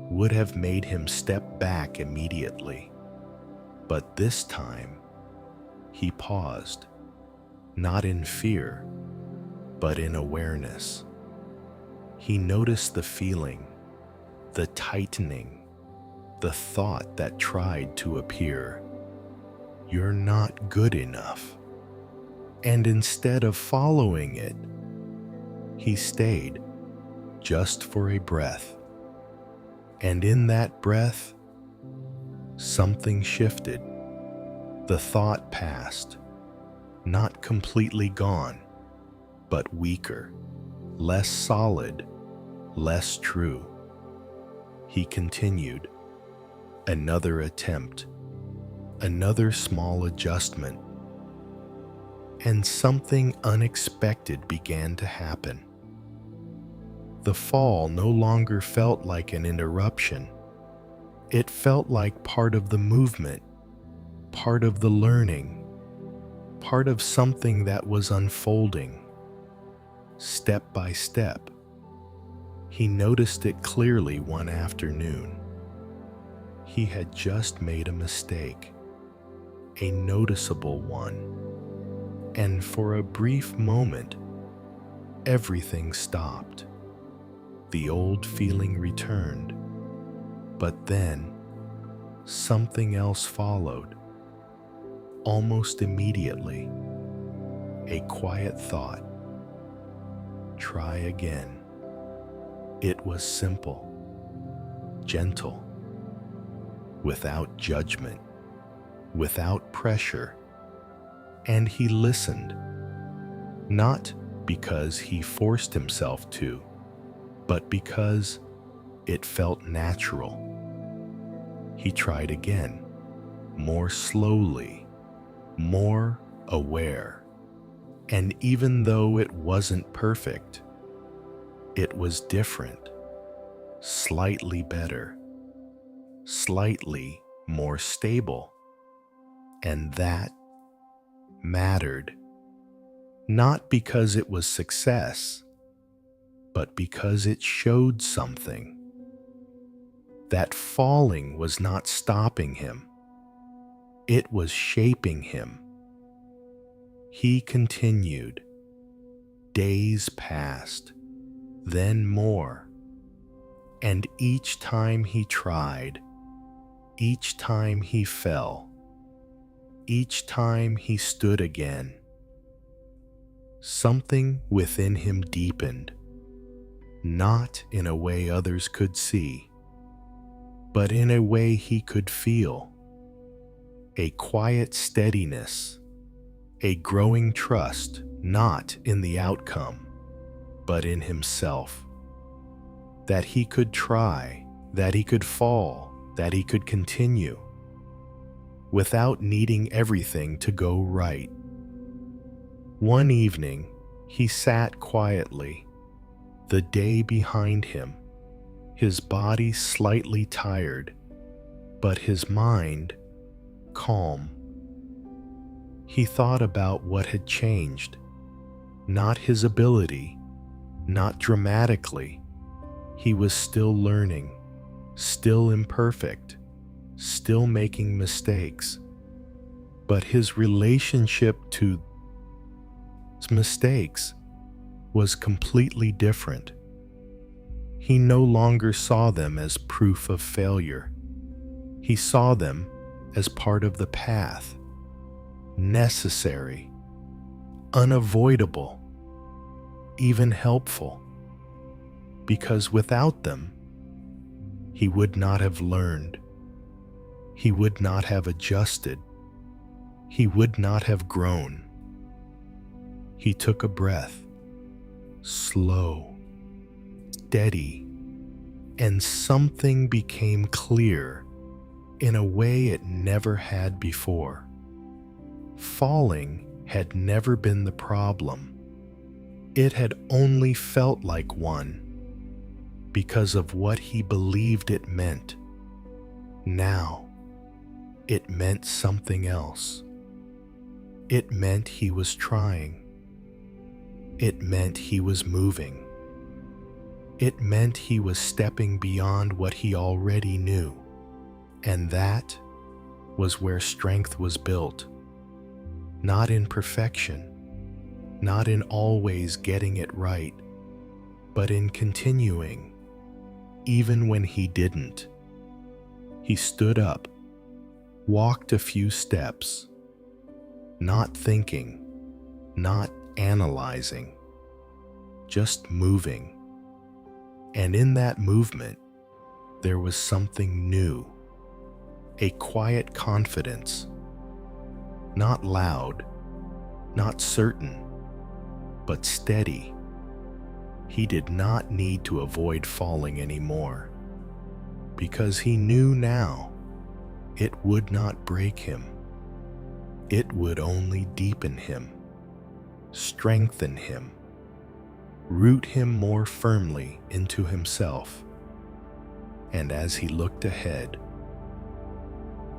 would have made him step back immediately. But this time, he paused, not in fear, but in awareness. He noticed the feeling, the tightening, the thought that tried to appear, "You're not good enough." And instead of following it, he stayed just for a breath. And in that breath, something shifted. The thought passed, not completely gone, but weaker, less solid, less true. He continued. Another attempt, another small adjustment, and something unexpected began to happen. The fall no longer felt like an interruption. It felt like part of the movement, part of the learning, part of something that was unfolding. Step by step, he noticed it clearly one afternoon. He had just made a mistake, a noticeable one, and for a brief moment, everything stopped. The old feeling returned, but then something else followed. Almost immediately, a quiet thought. Try again. It was simple, gentle, without judgment, without pressure, and he listened, not because he forced himself to, but because it felt natural. He tried again, more slowly, more aware. And even though it wasn't perfect, it was different, slightly better, slightly more stable. And that mattered, not because it was success, but because it showed something. That falling was not stopping him, it was shaping him. He continued. Days passed, then more. And each time he tried, each time he fell, each time he stood again, something within him deepened, not in a way others could see, but in a way he could feel. A quiet steadiness, a growing trust, not in the outcome, but in himself. That he could try, that he could fall, that he could continue, without needing everything to go right. One evening, he sat quietly, the day behind him, his body slightly tired, but his mind calm. He thought about what had changed, not his ability, not dramatically. He was still learning, still imperfect, still making mistakes. But his relationship to mistakes was completely different. He no longer saw them as proof of failure. He saw them as part of the path, necessary, unavoidable, even helpful. Because without them, he would not have learned. He would not have adjusted. He would not have grown. He took a breath, slow, steady, and something became clear in a way it never had before. Falling had never been the problem. It had only felt like one because of what he believed it meant. Now, it meant something else. It meant he was trying. It meant he was moving. It meant he was stepping beyond what he already knew. And that was where strength was built. Not in perfection, not in always getting it right, but in continuing, even when he didn't. He stood up, walked a few steps, not thinking, not analyzing, just moving. And in that movement, there was something new, a quiet confidence, not loud, not certain, but steady. He did not need to avoid falling anymore, because he knew now it would not break him. It would only deepen him, strengthen him, root him more firmly into himself. And as he looked ahead,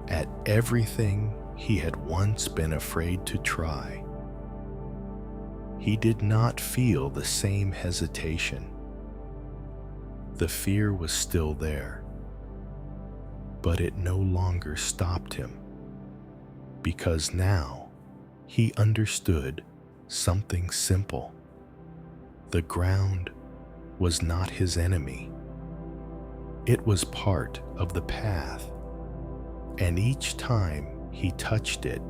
at everything he had once been afraid to try, he did not feel the same hesitation. The fear was still there, but it no longer stopped him, because now he understood something simple. The ground was not his enemy. It was part of the path, and each time he touched it,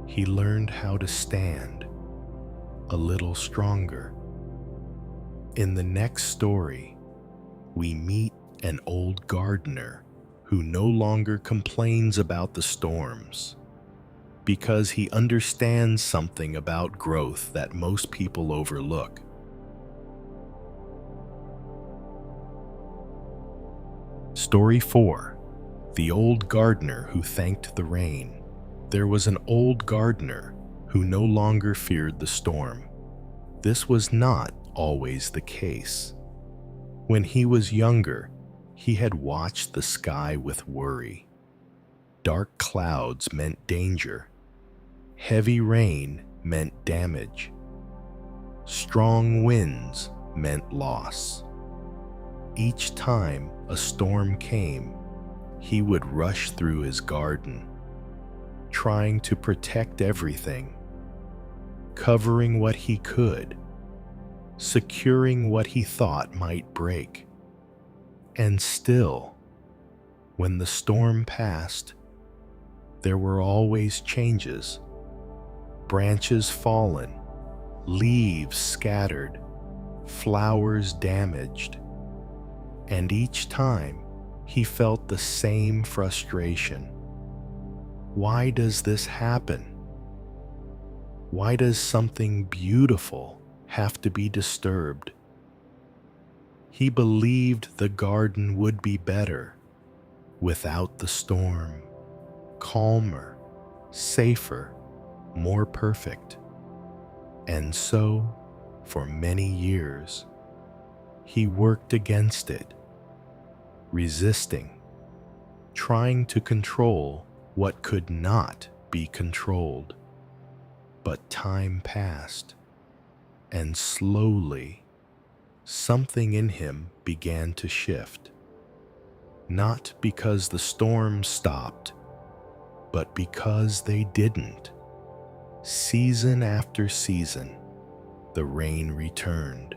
he learned how to stand a little stronger. In the next story, we meet an old gardener who no longer complains about the storms, because he understands something about growth that most people overlook. Story 4: The Old Gardener Who Thanked the Rain. There was an old gardener who no longer feared the storm. This was not always the case. When he was younger, he had watched the sky with worry. Dark clouds meant danger. Heavy rain meant damage. Strong winds meant loss. Each time a storm came, he would rush through his garden, trying to protect everything, covering what he could, securing what he thought might break. And still, when the storm passed, there were always changes. Branches fallen, leaves scattered, flowers damaged. And each time, he felt the same frustration. Why does this happen? Why does something beautiful have to be disturbed? He believed the garden would be better without the storm, calmer, safer, more perfect. And so, for many years, he worked against it, resisting, trying to control what could not be controlled. But time passed, and slowly, something in him began to shift. Not because the storm stopped, but because they didn't. Season after season, the rain returned.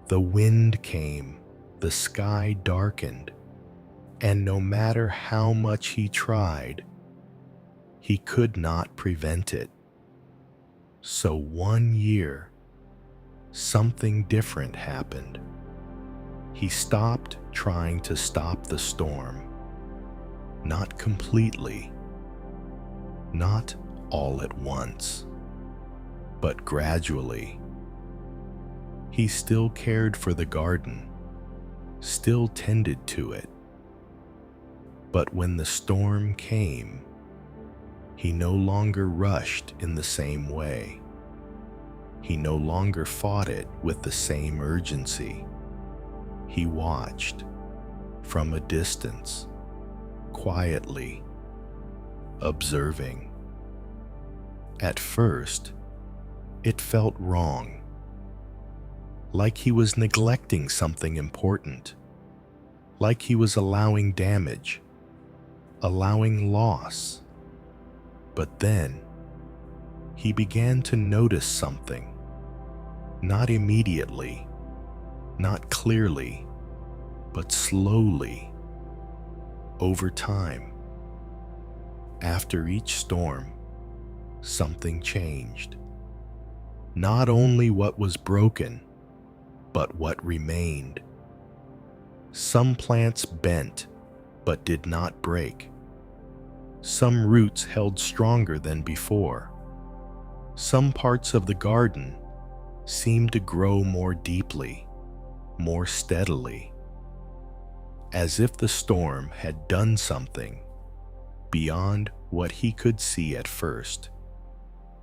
The wind came, the sky darkened, and no matter how much he tried, he could not prevent it. So one year, something different happened. He stopped trying to stop the storm. Not completely, not all at once, but gradually. He still cared for the garden, still tended to it. But when the storm came, he no longer rushed in the same way. He no longer fought it with the same urgency. He watched from a distance, quietly, observing. At first, it felt wrong, like he was neglecting something important, like he was allowing damage, allowing loss. But then, he began to notice something, not immediately, not clearly, but slowly, over time. After each storm, something changed. Not only what was broken, but what remained. Some plants bent, but did not break. Some roots held stronger than before. Some parts of the garden seemed to grow more deeply, more steadily, as if the storm had done something beyond what he could see at first.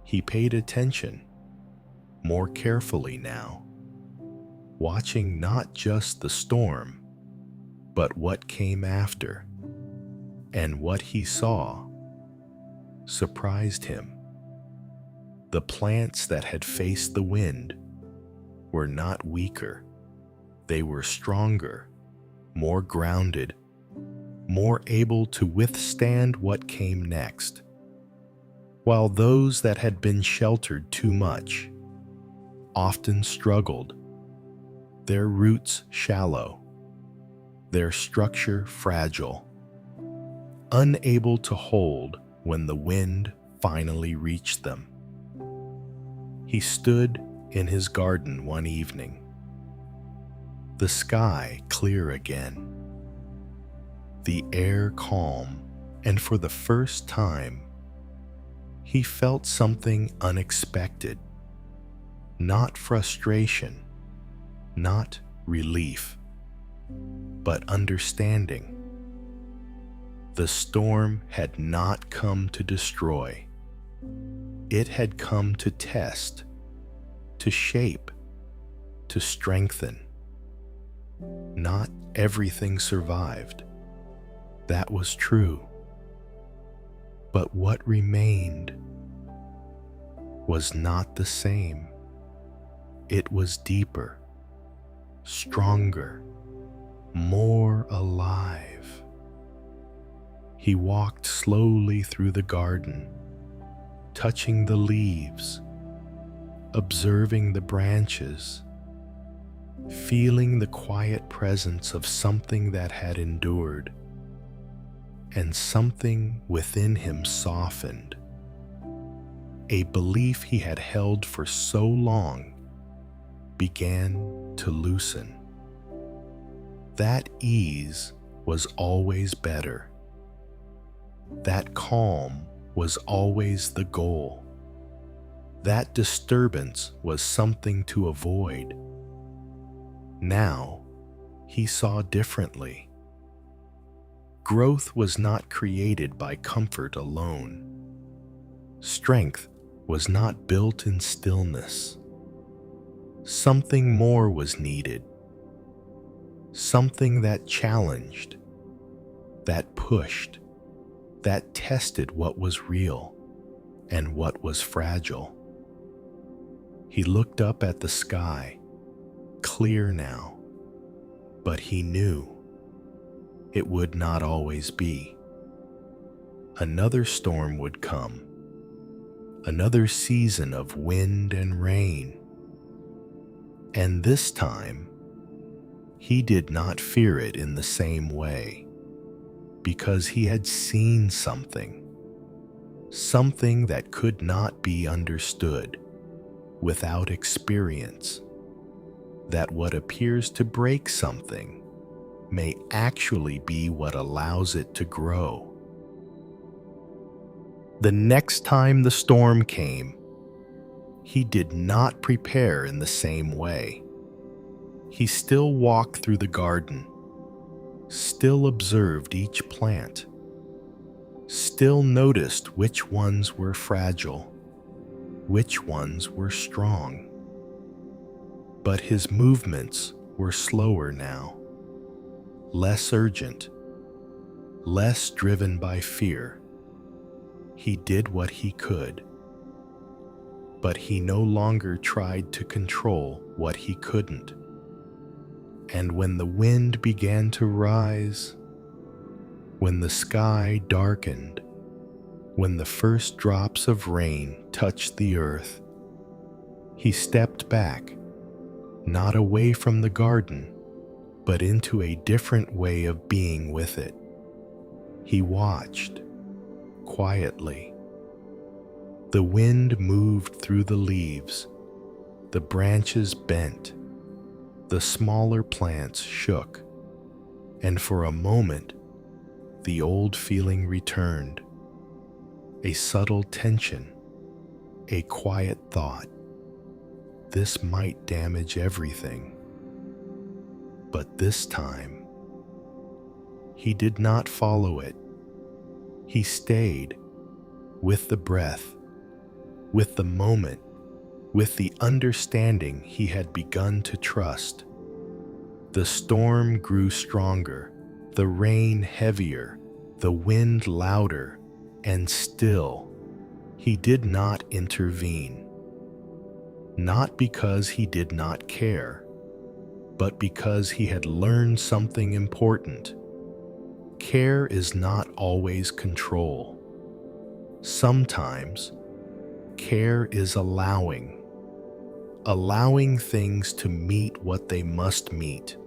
He paid attention more carefully now, watching not just the storm, but what came after. And what he saw surprised him. The plants that had faced the wind were not weaker. They were stronger, more grounded, more able to withstand what came next. While those that had been sheltered too much often struggled, their roots shallow, their structure fragile, unable to hold when the wind finally reached them. He stood in his garden one evening, the sky clear again, the air calm, and for the first time, he felt something unexpected. Not frustration, not relief, but understanding. The storm had not come to destroy. It had come to test, to shape, to strengthen. Not everything survived. That was true. But what remained was not the same. It was deeper, stronger, more alive. He walked slowly through the garden, touching the leaves, observing the branches, feeling the quiet presence of something that had endured, and something within him softened. A belief he had held for so long began to loosen. That ease was always better. That calm was always the goal. That disturbance was something to avoid. Now, he saw differently. Growth was not created by comfort alone. Strength was not built in stillness. Something more was needed. Something that challenged, that pushed, that tested what was real and what was fragile. He looked up at the sky, clear now, but he knew it would not always be. Another storm would come, another season of wind and rain. And this time, he did not fear it in the same way, because he had seen something that could not be understood without experience, that what appears to break something may actually be what allows it to grow. The next time the storm came, he did not prepare in the same way. He still walked through the garden, still observed each plant, still noticed which ones were fragile, which ones were strong. But his movements were slower now, less urgent, less driven by fear. He did what he could, but he no longer tried to control what he couldn't. And when the wind began to rise, when the sky darkened, when the first drops of rain touched the earth, he stepped back, not away from the garden, but into a different way of being with it. He watched, quietly. The wind moved through the leaves, the branches bent, the smaller plants shook, and for a moment, the old feeling returned. A subtle tension, a quiet thought. This might damage everything. But this time, he did not follow it. He stayed with the breath, with the moment, with the understanding he had begun to trust. The storm grew stronger, the rain heavier, the wind louder, and still, he did not intervene. Not because he did not care, but because he had learned something important. Care is not always control. Sometimes, care is allowing things to meet what they must meet,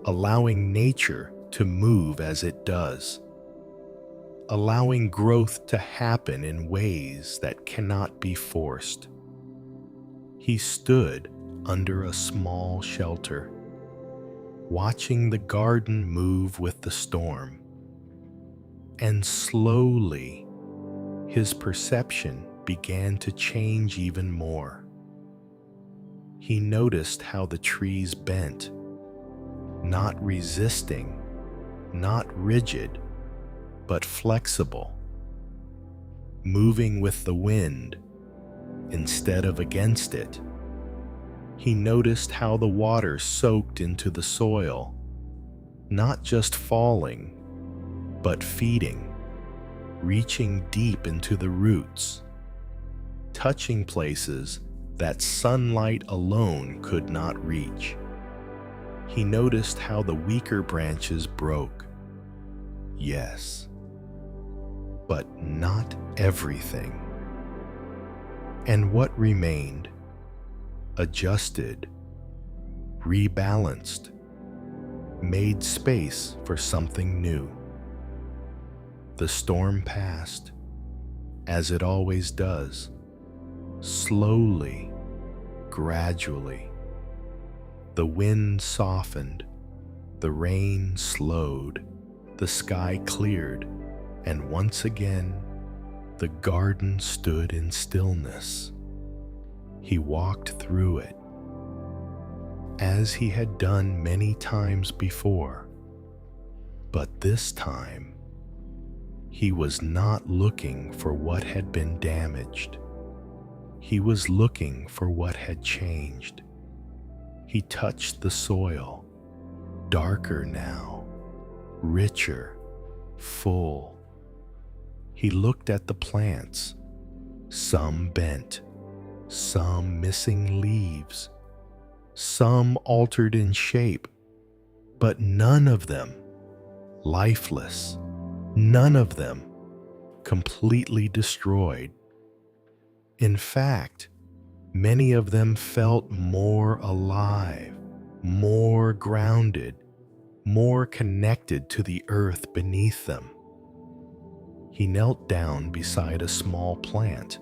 allowing nature to move as it does, allowing growth to happen in ways that cannot be forced. He stood under a small shelter, watching the garden move with the storm, and slowly his perception began to change even more. He noticed how the trees bent, not resisting, not rigid, but flexible, moving with the wind instead of against it. He noticed how the water soaked into the soil, not just falling, but feeding, reaching deep into the roots, touching places that sunlight alone could not reach. He noticed how the weaker branches broke. Yes, but not everything. And what remained, adjusted, rebalanced, made space for something new. The storm passed, as it always does, slowly, gradually. The wind softened, the rain slowed, the sky cleared, and once again, the garden stood in stillness. He walked through it, as he had done many times before. But this time, he was not looking for what had been damaged. He was looking for what had changed. He touched the soil, darker now, richer, full. He looked at the plants, some bent, some missing leaves, some altered in shape, but none of them lifeless, none of them completely destroyed. In fact, many of them felt more alive, more grounded, more connected to the earth beneath them. He knelt down beside a small plant,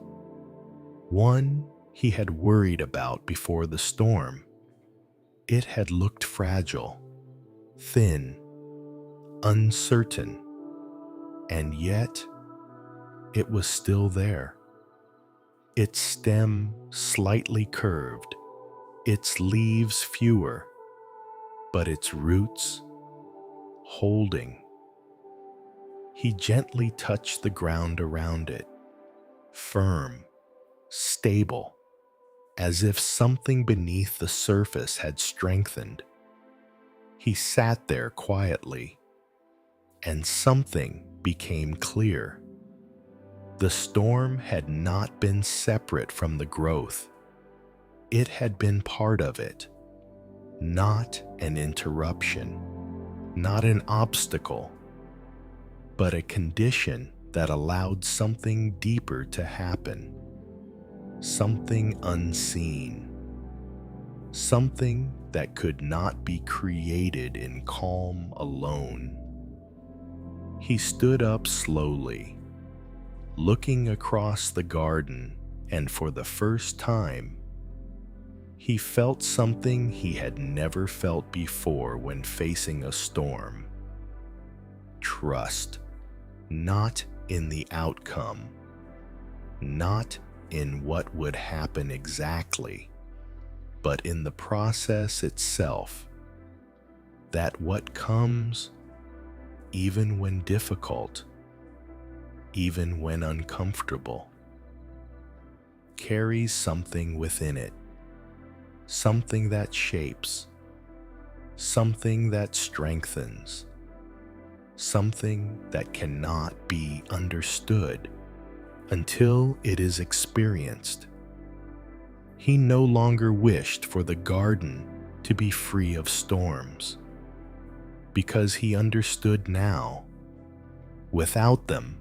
one he had worried about before the storm. It had looked fragile, thin, uncertain, and yet it was still there. Its stem slightly curved, its leaves fewer, but its roots holding. He gently touched the ground around it, firm, stable, as if something beneath the surface had strengthened. He sat there quietly, and something became clear. The storm had not been separate from the growth. It had been part of it, not an interruption, not an obstacle, but a condition that allowed something deeper to happen, something unseen, something that could not be created in calm alone. He stood up slowly, looking across the garden, and for the first time, he felt something he had never felt before when facing a storm. Trust, not in the outcome, not in what would happen exactly, but in the process itself, that what comes, even when difficult, even when uncomfortable, carries something within it, something that shapes, something that strengthens, something that cannot be understood until it is experienced. He no longer wished for the garden to be free of storms, because he understood now, without them,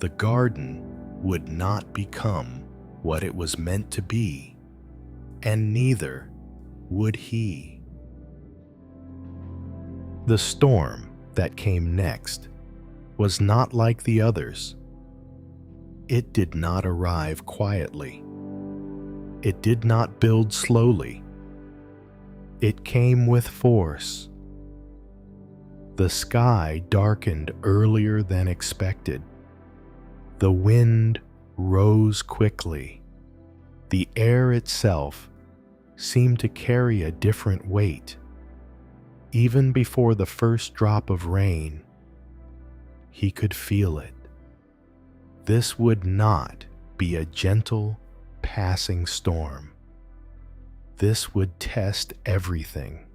the garden would not become what it was meant to be, and neither would he. The storm that came next was not like the others. It did not arrive quietly. It did not build slowly. It came with force. The sky darkened earlier than expected. The wind rose quickly. The air itself seemed to carry a different weight. Even before the first drop of rain, He could feel it. This would not be a gentle, passing storm. This would test everything.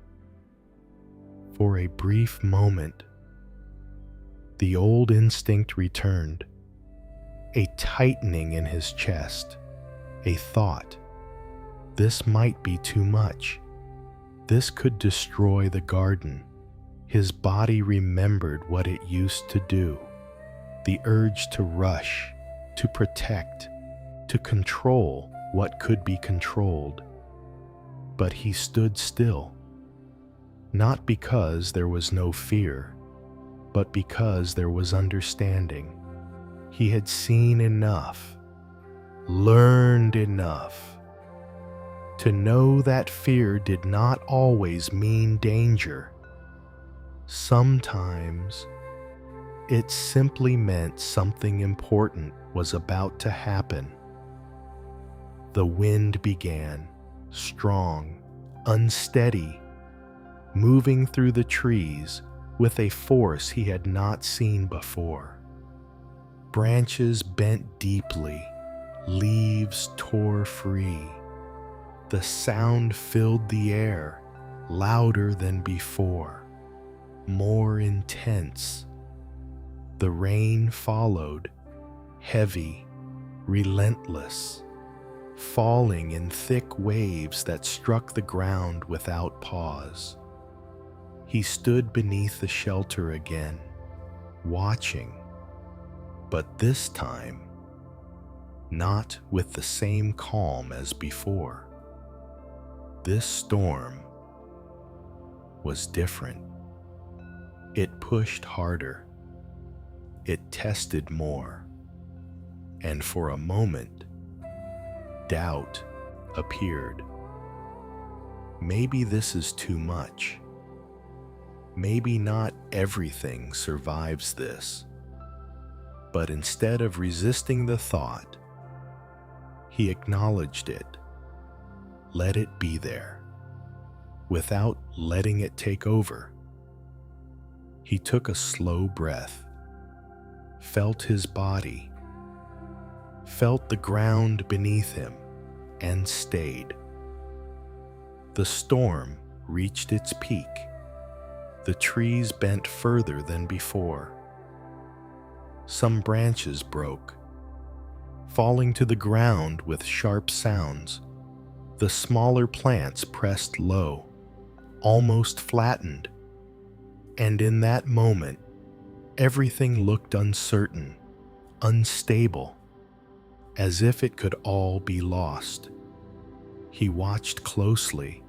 For a brief moment, the old instinct returned, a tightening in his chest, a thought. This might be too much. This could destroy the garden. His body remembered what it used to do, the urge to rush, to protect, to control what could be controlled. But he stood still, not because there was no fear, but because there was understanding. He had seen enough, learned enough, to know that fear did not always mean danger. Sometimes it simply meant something important was about to happen. The wind began, strong, unsteady, moving through the trees with a force he had not seen before. Branches bent deeply, leaves tore free. The sound filled the air, louder than before, more intense. The rain followed, heavy, relentless, falling in thick waves that struck the ground without pause. He stood beneath the shelter again, watching, but this time, not with the same calm as before. This storm was different. It pushed harder. It tested more. And for a moment, doubt appeared. Maybe this is too much. Maybe not everything survives this. But instead of resisting the thought, he acknowledged it. Let it be there, without letting it take over. He took a slow breath, felt his body, felt the ground beneath him, and stayed. The storm reached its peak. The trees bent further than before. Some branches broke, falling to the ground with sharp sounds. The smaller plants pressed low, almost flattened, and in that moment, everything looked uncertain, unstable, as if it could all be lost. He watched closely,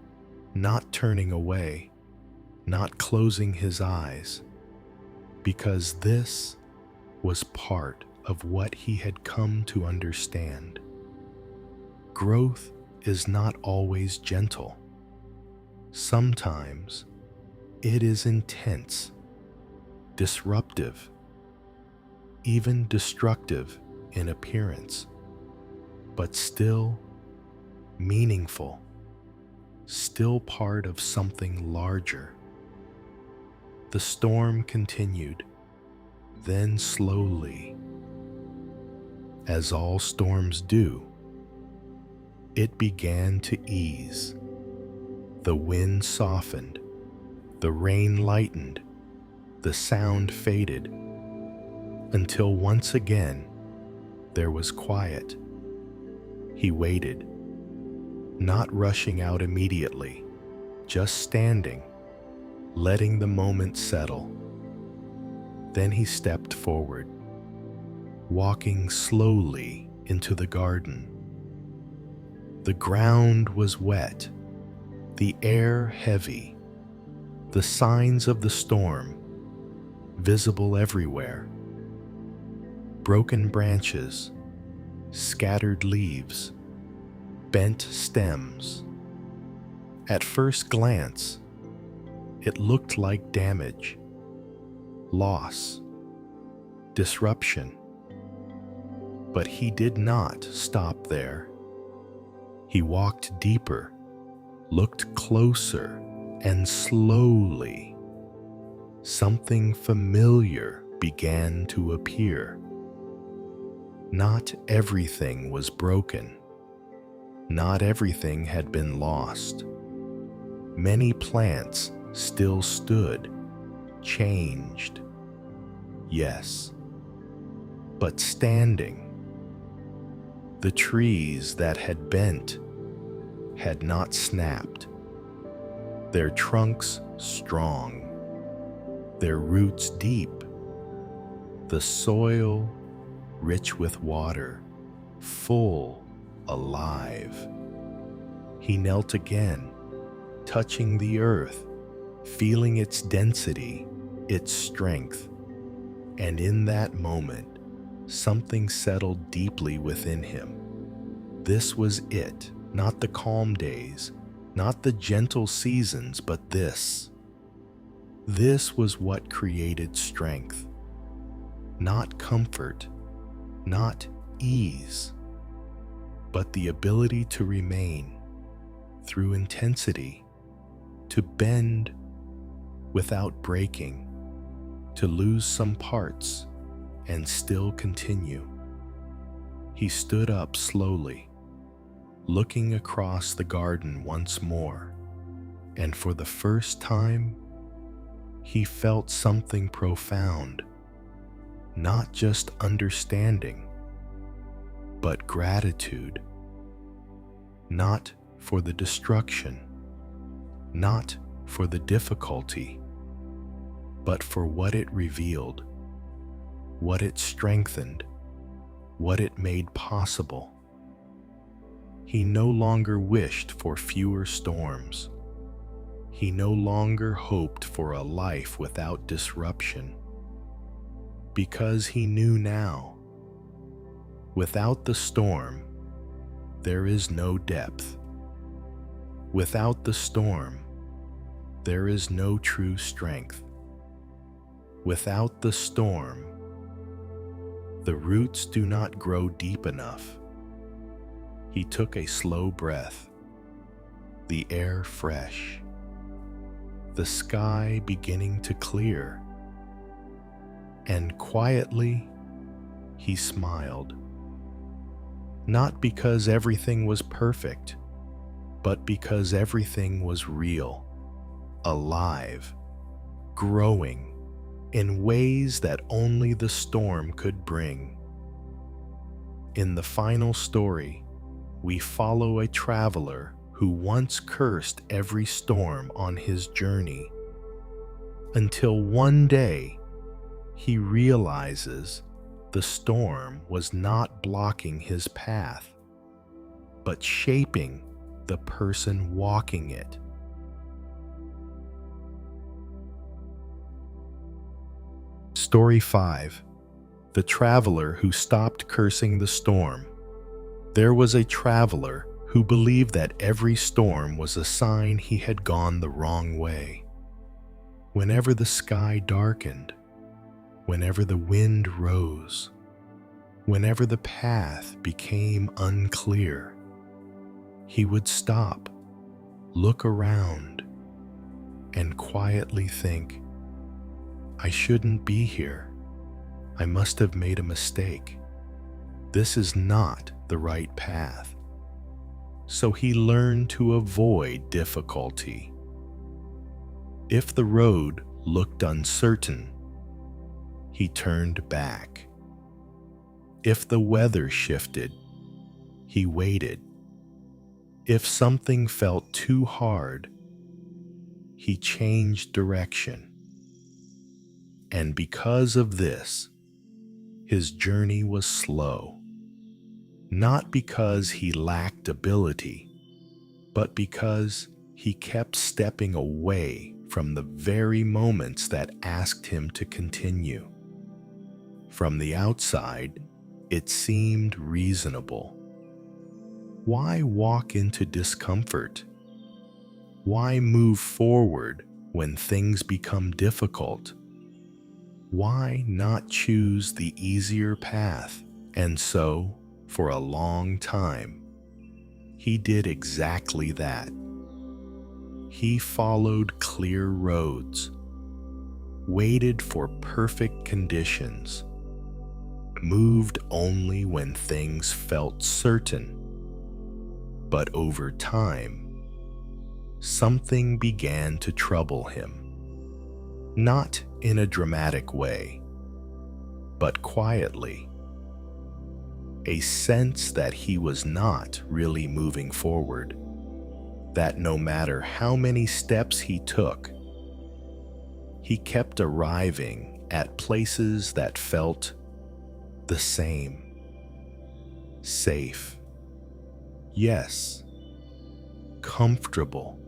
not turning away, not closing his eyes, because this was part of what he had come to understand. Growth is not always gentle. Sometimes it is intense, disruptive, even destructive in appearance, but still meaningful, still part of something larger. The storm continued, then slowly, as all storms do, it began to ease. The wind softened, the rain lightened, the sound faded, until once again there was quiet. He waited, not rushing out immediately, just standing, letting the moment settle. Then he stepped forward, walking slowly into the garden. The ground was wet, the air heavy, the signs of the storm visible everywhere. Broken branches, scattered leaves, bent stems. At first glance, it looked like damage, loss, disruption. But he did not stop there. He walked deeper, looked closer, and slowly, something familiar began to appear. Not everything was broken. Not everything had been lost. Many plants still stood, changed, yes, but standing. The trees that had bent had not snapped, their trunks strong, their roots deep, the soil rich with water, full, alive. He knelt again, touching the earth, feeling its density, its strength. And in that moment, something settled deeply within him. This was it, not the calm days, not the gentle seasons, but this. This was what created strength. Not comfort, not ease, but the ability to remain through intensity, to bend without breaking, to lose some parts and still continue. He stood up slowly, looking across the garden once more, and for the first time, he felt something profound, not just understanding, but gratitude, not for the destruction, not for the difficulty, but for what it revealed, what it strengthened, what it made possible. He no longer wished for fewer storms. He no longer hoped for a life without disruption, because he knew now, without the storm, there is no depth. Without the storm, there is no true strength. Without the storm, the roots do not grow deep enough. He took a slow breath, the air fresh, the sky beginning to clear, and quietly he smiled. Not because everything was perfect, but because everything was real, alive, growing in ways that only the storm could bring. In the final story, we follow a traveler who once cursed every storm on his journey, until one day he realizes the storm was not blocking his path, but shaping the person walking it. Story 5. The Traveler Who Stopped Cursing the Storm. There was a traveler who believed that every storm was a sign he had gone the wrong way. Whenever the sky darkened, whenever the wind rose, whenever the path became unclear, he would stop, look around, and quietly think, I shouldn't be here. I must have made a mistake. This is not the right path. So he learned to avoid difficulty. If the road looked uncertain, he turned back. If the weather shifted, he waited. If something felt too hard, he changed direction. And because of this, his journey was slow. Not because he lacked ability, but because he kept stepping away from the very moments that asked him to continue. From the outside, it seemed reasonable. Why walk into discomfort? Why move forward when things become difficult? Why not choose the easier path? And so, for a long time, he did exactly that. He followed clear roads, waited for perfect conditions, moved only when things felt certain. But over time, something began to trouble him, not in a dramatic way, but quietly. A sense that he was not really moving forward, that no matter how many steps he took, he kept arriving at places that felt the same. Safe, yes. Comfortable,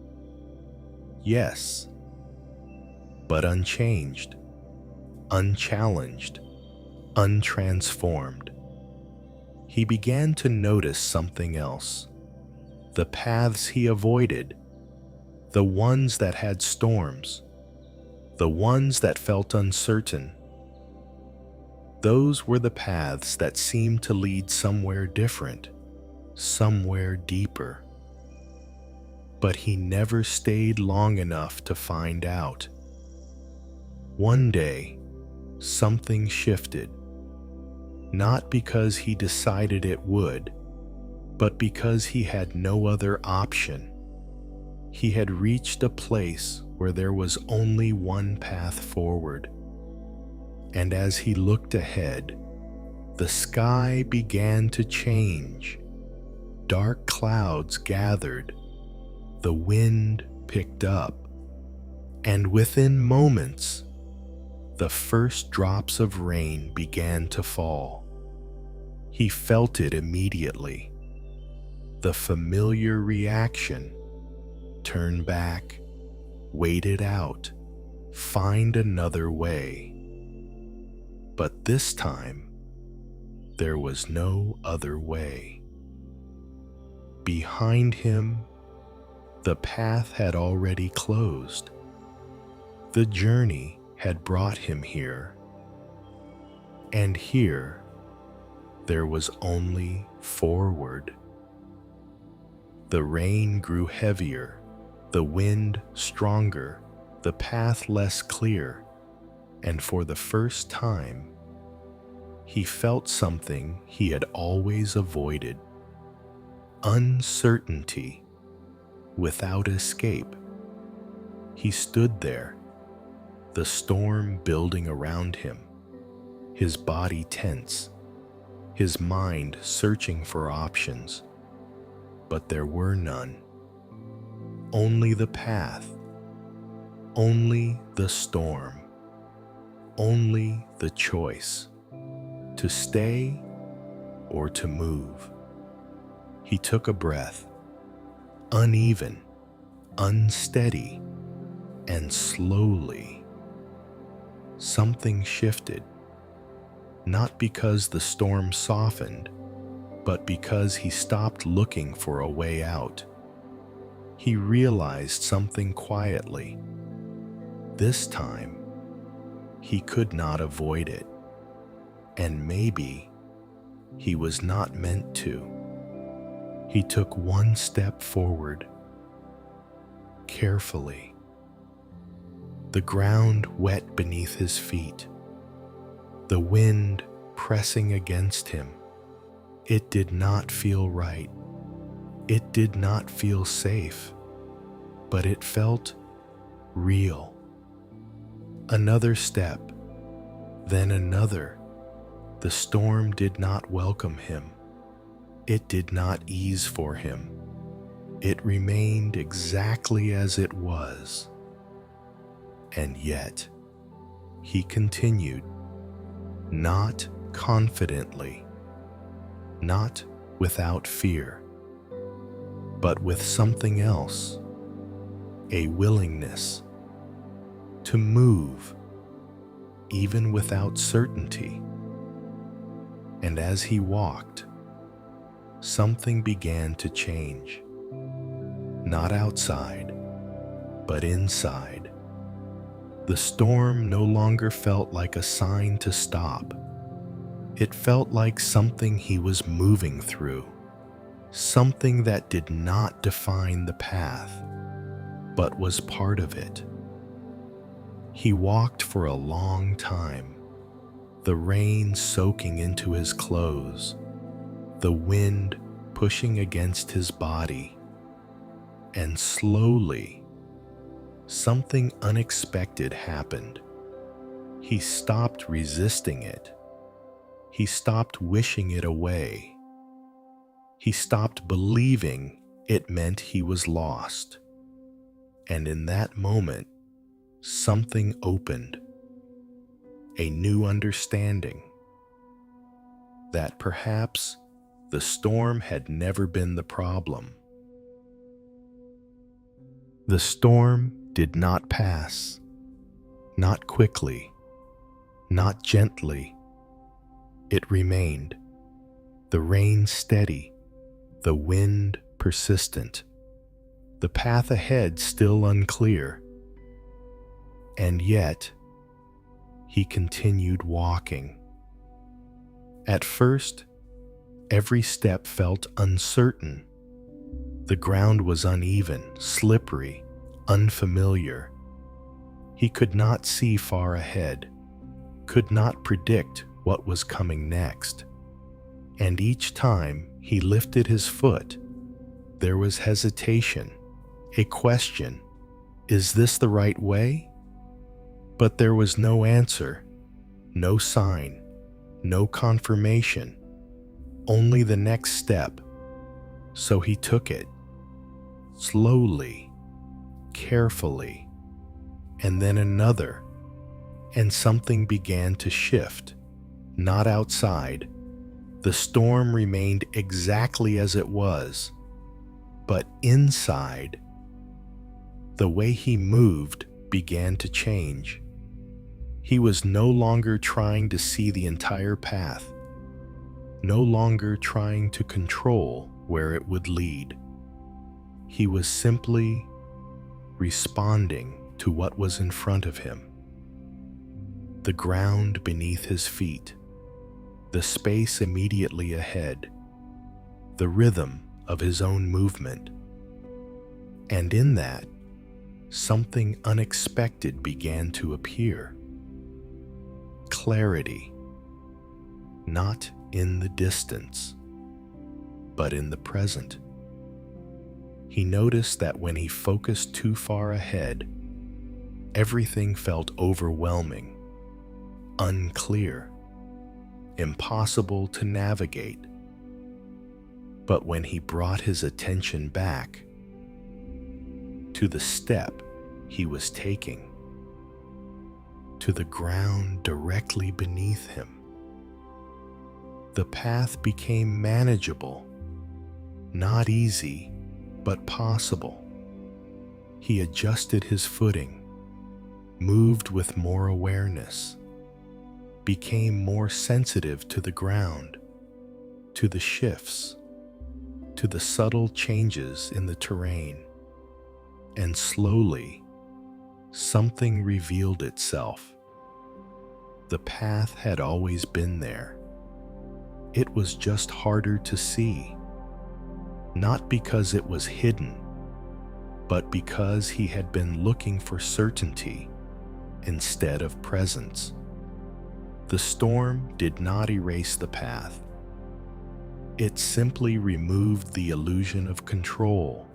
yes. But unchanged, unchallenged, untransformed. He began to notice something else. The paths he avoided, the ones that had storms, the ones that felt uncertain, those were the paths that seemed to lead somewhere different, somewhere deeper. But he never stayed long enough to find out. One day, something shifted, not because he decided it would, but because he had no other option. He had reached a place where there was only one path forward. And as he looked ahead, the sky began to change. Dark clouds gathered, the wind picked up, and within moments, the first drops of rain began to fall. He felt it immediately. The familiar reaction: turn back, wait it out, find another way. But this time, there was no other way. Behind him, the path had already closed. The journey had brought him here. And here, there was only forward. The rain grew heavier, the wind stronger, the path less clear, and for the first time, he felt something he had always avoided: uncertainty without escape. He stood there, the storm building around him, his body tense, his mind searching for options. But there were none. Only the path, only the storm, only the choice: to stay or to move. He took a breath, uneven, unsteady, and slowly, something shifted, not because the storm softened, but because he stopped looking for a way out. He realized something quietly. This time, he could not avoid it, and maybe he was not meant to. He took one step forward, carefully. The ground wet beneath his feet, the wind pressing against him. It did not feel right. It did not feel safe, but it felt real. Another step, then another. The storm did not welcome him. It did not ease for him. It remained exactly as it was. And yet, he continued, not confidently, not without fear, but with something else: a willingness to move, even without certainty. And as he walked, something began to change, not outside, but inside. The storm no longer felt like a sign to stop. It felt like something he was moving through, something that did not define the path, but was part of it. He walked for a long time, the rain soaking into his clothes, the wind pushing against his body, and slowly, something unexpected happened. He stopped resisting it. He stopped wishing it away. He stopped believing it meant he was lost. And in that moment, something opened. A new understanding that perhaps the storm had never been the problem. The storm did not pass, not quickly, not gently. It remained, the rain steady, the wind persistent, the path ahead still unclear. And yet, he continued walking. At first, every step felt uncertain. The ground was uneven, slippery, unfamiliar. He could not see far ahead, could not predict what was coming next. And each time he lifted his foot, there was hesitation, a question, is this the right way? But there was no answer, no sign, no confirmation, only the next step. So he took it, slowly, carefully, and then another, and something began to shift, not outside. The storm remained exactly as it was, but inside, the way he moved began to change. He was no longer trying to see the entire path, no longer trying to control where it would lead. He was simply responding to what was in front of him. The ground beneath his feet, the space immediately ahead, the rhythm of his own movement. And in that, something unexpected began to appear. Clarity, not in the distance, but in the present. He noticed that when he focused too far ahead, everything felt overwhelming, unclear, impossible to navigate. But when he brought his attention back to the step he was taking, to the ground directly beneath him, the path became manageable, not easy, but possible. He adjusted his footing, moved with more awareness, became more sensitive to the ground, to the shifts, to the subtle changes in the terrain. And slowly, something revealed itself. The path had always been there. It was just harder to see, not because it was hidden, but because he had been looking for certainty instead of presence. The storm did not erase the path. It simply removed the illusion of control,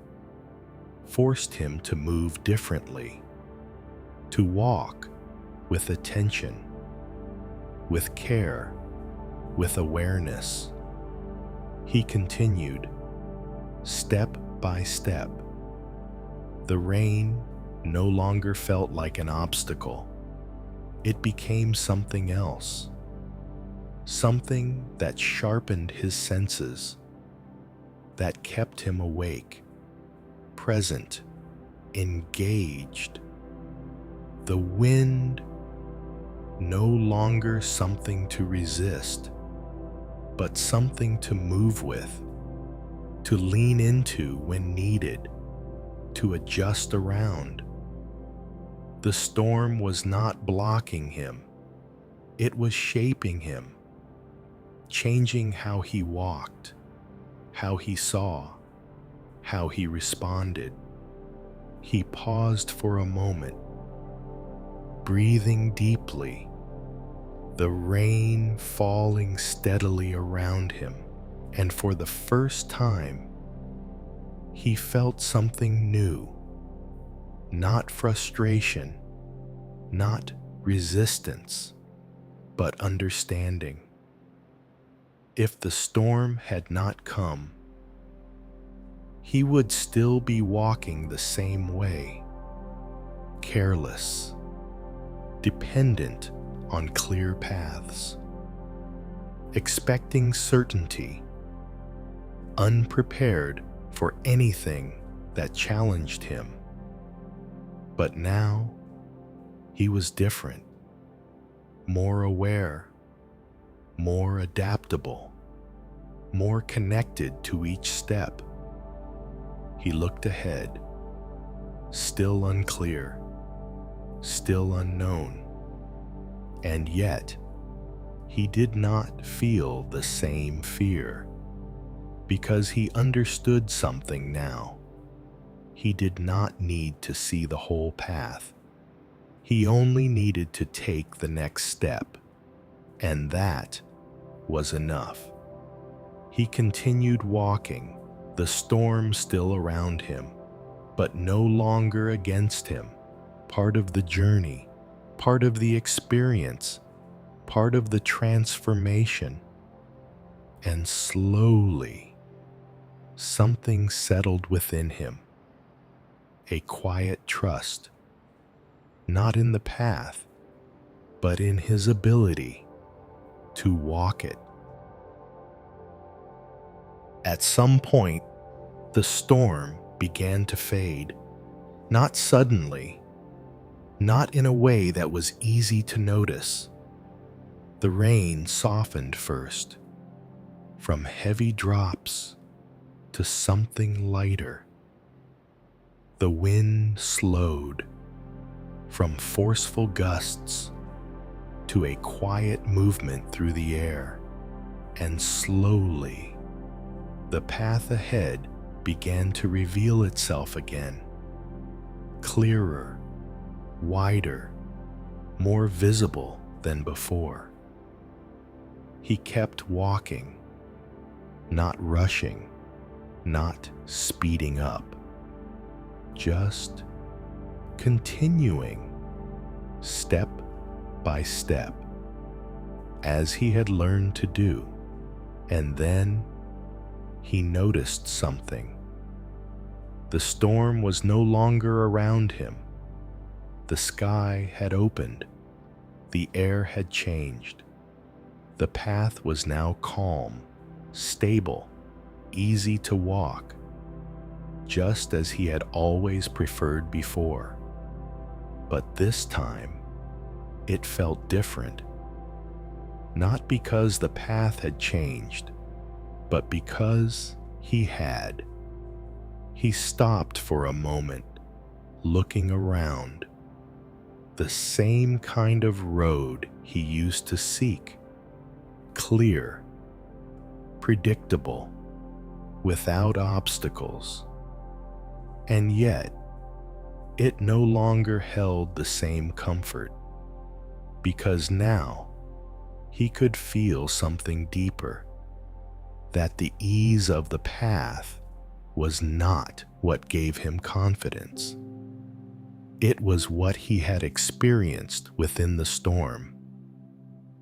forced him to move differently, to walk with attention, with care, with awareness. He continued, step by step. The rain no longer felt like an obstacle. It became something else, something that sharpened his senses, that kept him awake, present, engaged. The wind, no longer something to resist, but something to move with, to lean into when needed, to adjust around. The storm was not blocking him. It was shaping him, changing how he walked, how he saw, how he responded. He paused for a moment, breathing deeply, the rain falling steadily around him, and for the first time, he felt something new. Not frustration, not resistance, but understanding. If the storm had not come, he would still be walking the same way, careless, dependent on clear paths, expecting certainty, unprepared for anything that challenged him. But now, he was different, more aware, more adaptable, more connected to each step. He looked ahead, still unclear, still unknown, and yet he did not feel the same fear, because he understood something now. He did not need to see the whole path. He only needed to take the next step, and that was enough. He continued walking, the storm still around him, but no longer against him, part of the journey, part of the experience, part of the transformation. And slowly, something settled within him, a quiet trust, not in the path, but in his ability to walk it. At some point, the storm began to fade, not suddenly, not in a way that was easy to notice. The rain softened first, from heavy drops to something lighter. The wind slowed, from forceful gusts to a quiet movement through the air, and slowly, the path ahead began to reveal itself again, clearer, wider, more visible than before. He kept walking, not rushing, not speeding up, just continuing, step by step, as he had learned to do. And then he noticed something. The storm was no longer around him. The sky had opened. The air had changed. The path was now calm, stable, easy to walk, just as he had always preferred before. But this time, it felt different. Not because the path had changed, but because he had. He stopped for a moment, looking around. The same kind of road he used to seek, clear, predictable, without obstacles. And yet, it no longer held the same comfort, because now he could feel something deeper, that the ease of the path was not what gave him confidence. It was what he had experienced within the storm.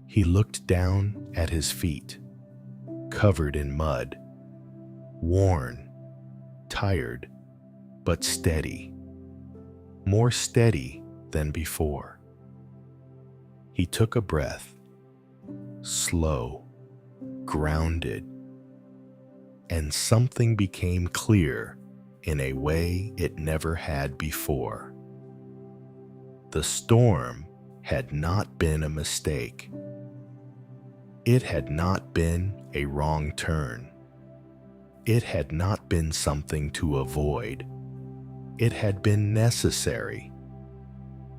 He looked down at his feet, covered in mud, worn, tired, but steady, more steady than before. He took a breath, slow, grounded, and something became clear in a way it never had before. The storm had not been a mistake. It had not been a wrong turn. It had not been something to avoid. It had been necessary,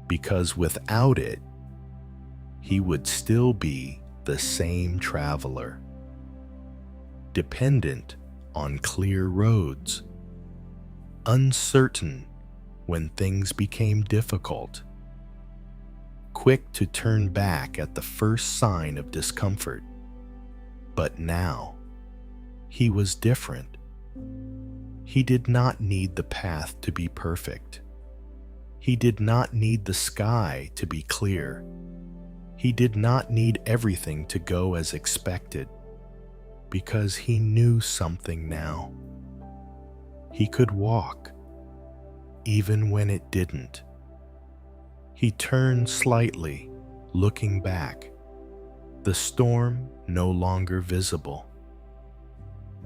because without it, he would still be the same traveler, dependent on clear roads, uncertain when things became difficult, quick to turn back at the first sign of discomfort. But now, he was different. He did not need the path to be perfect. He did not need the sky to be clear. He did not need everything to go as expected, because he knew something now. He could walk, even when it didn't. He turned slightly, looking back, the storm no longer visible.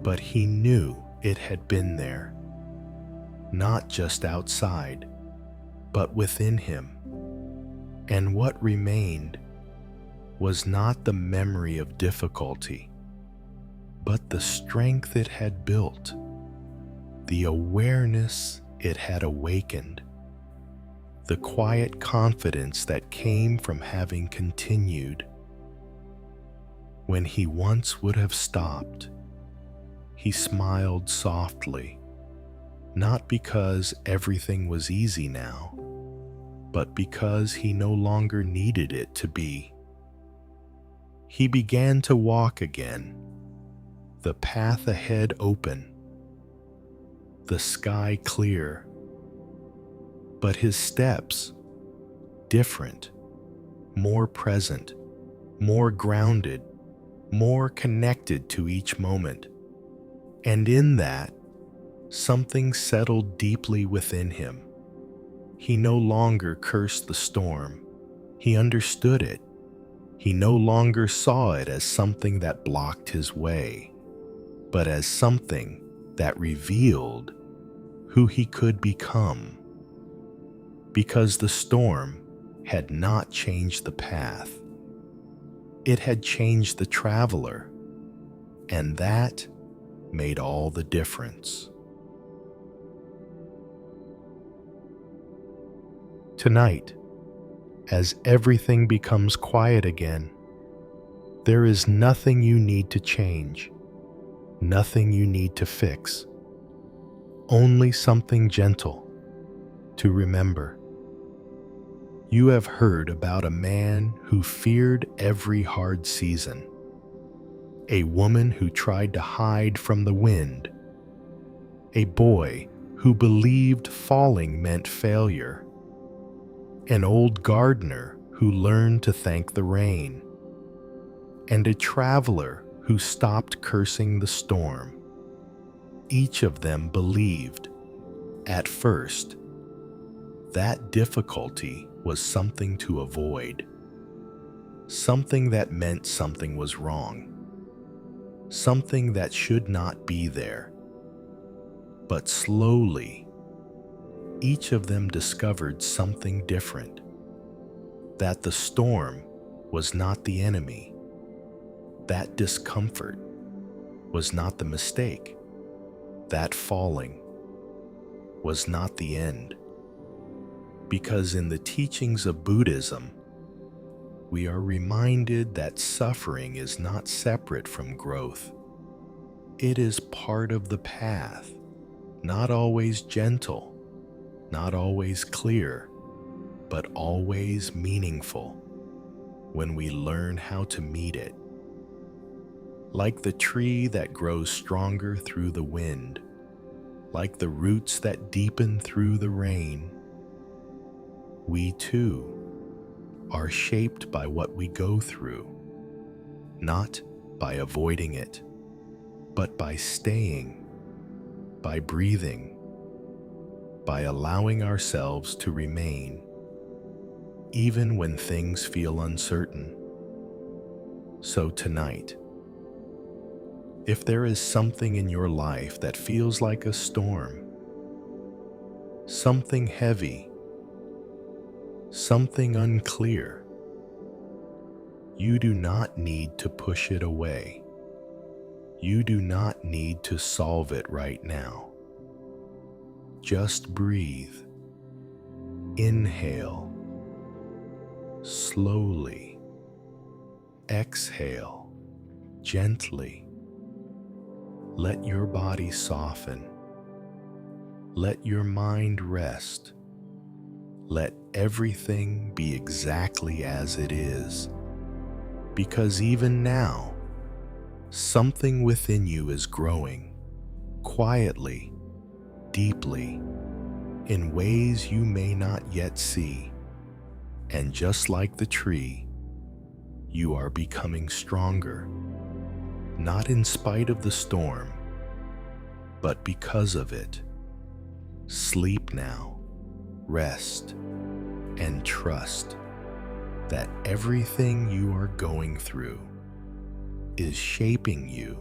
But he knew it had been there, not just outside, but within him. And what remained was not the memory of difficulty, but the strength it had built, the awareness it had awakened, the quiet confidence that came from having continued. When he once would have stopped, he smiled softly, not because everything was easy now, but because he no longer needed it to be. He began to walk again, the path ahead open, the sky clear, but his steps different, more present, more grounded, more connected to each moment. And in that, something settled deeply within him. He no longer cursed the storm. He understood it. He no longer saw it as something that blocked his way, but as something that revealed who he could become. Because the storm had not changed the path. It had changed the traveler, and that made all the difference. Tonight, as everything becomes quiet again, there is nothing you need to change, nothing you need to fix, only something gentle to remember. You have heard about a man who feared every hard season, a woman who tried to hide from the wind, a boy who believed falling meant failure, an old gardener who learned to thank the rain, and a traveler who stopped cursing the storm. Each of them believed, at first, that difficulty was something to avoid, something that meant something was wrong, something that should not be there. But slowly, each of them discovered something different, that the storm was not the enemy, that discomfort was not the mistake, that falling was not the end. Because in the teachings of Buddhism, we are reminded that suffering is not separate from growth. It is part of the path, not always gentle, not always clear, but always meaningful when we learn how to meet it. Like the tree that grows stronger through the wind, like the roots that deepen through the rain, we too are shaped by what we go through, not by avoiding it, but by staying, by breathing, by allowing ourselves to remain, even when things feel uncertain. So tonight, if there is something in your life that feels like a storm, something heavy, something unclear, you do not need to push it away. You do not need to solve it right now. Just breathe. Inhale. Slowly. Exhale. Gently. Let your body soften. Let your mind rest. Let everything be exactly as it is, because even now, something within you is growing, quietly, deeply, in ways you may not yet see. And just like the tree, you are becoming stronger, not in spite of the storm, but because of it. Sleep now, rest, and trust that everything you are going through is shaping you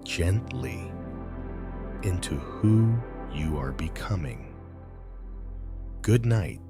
gently into who you are becoming. Good night.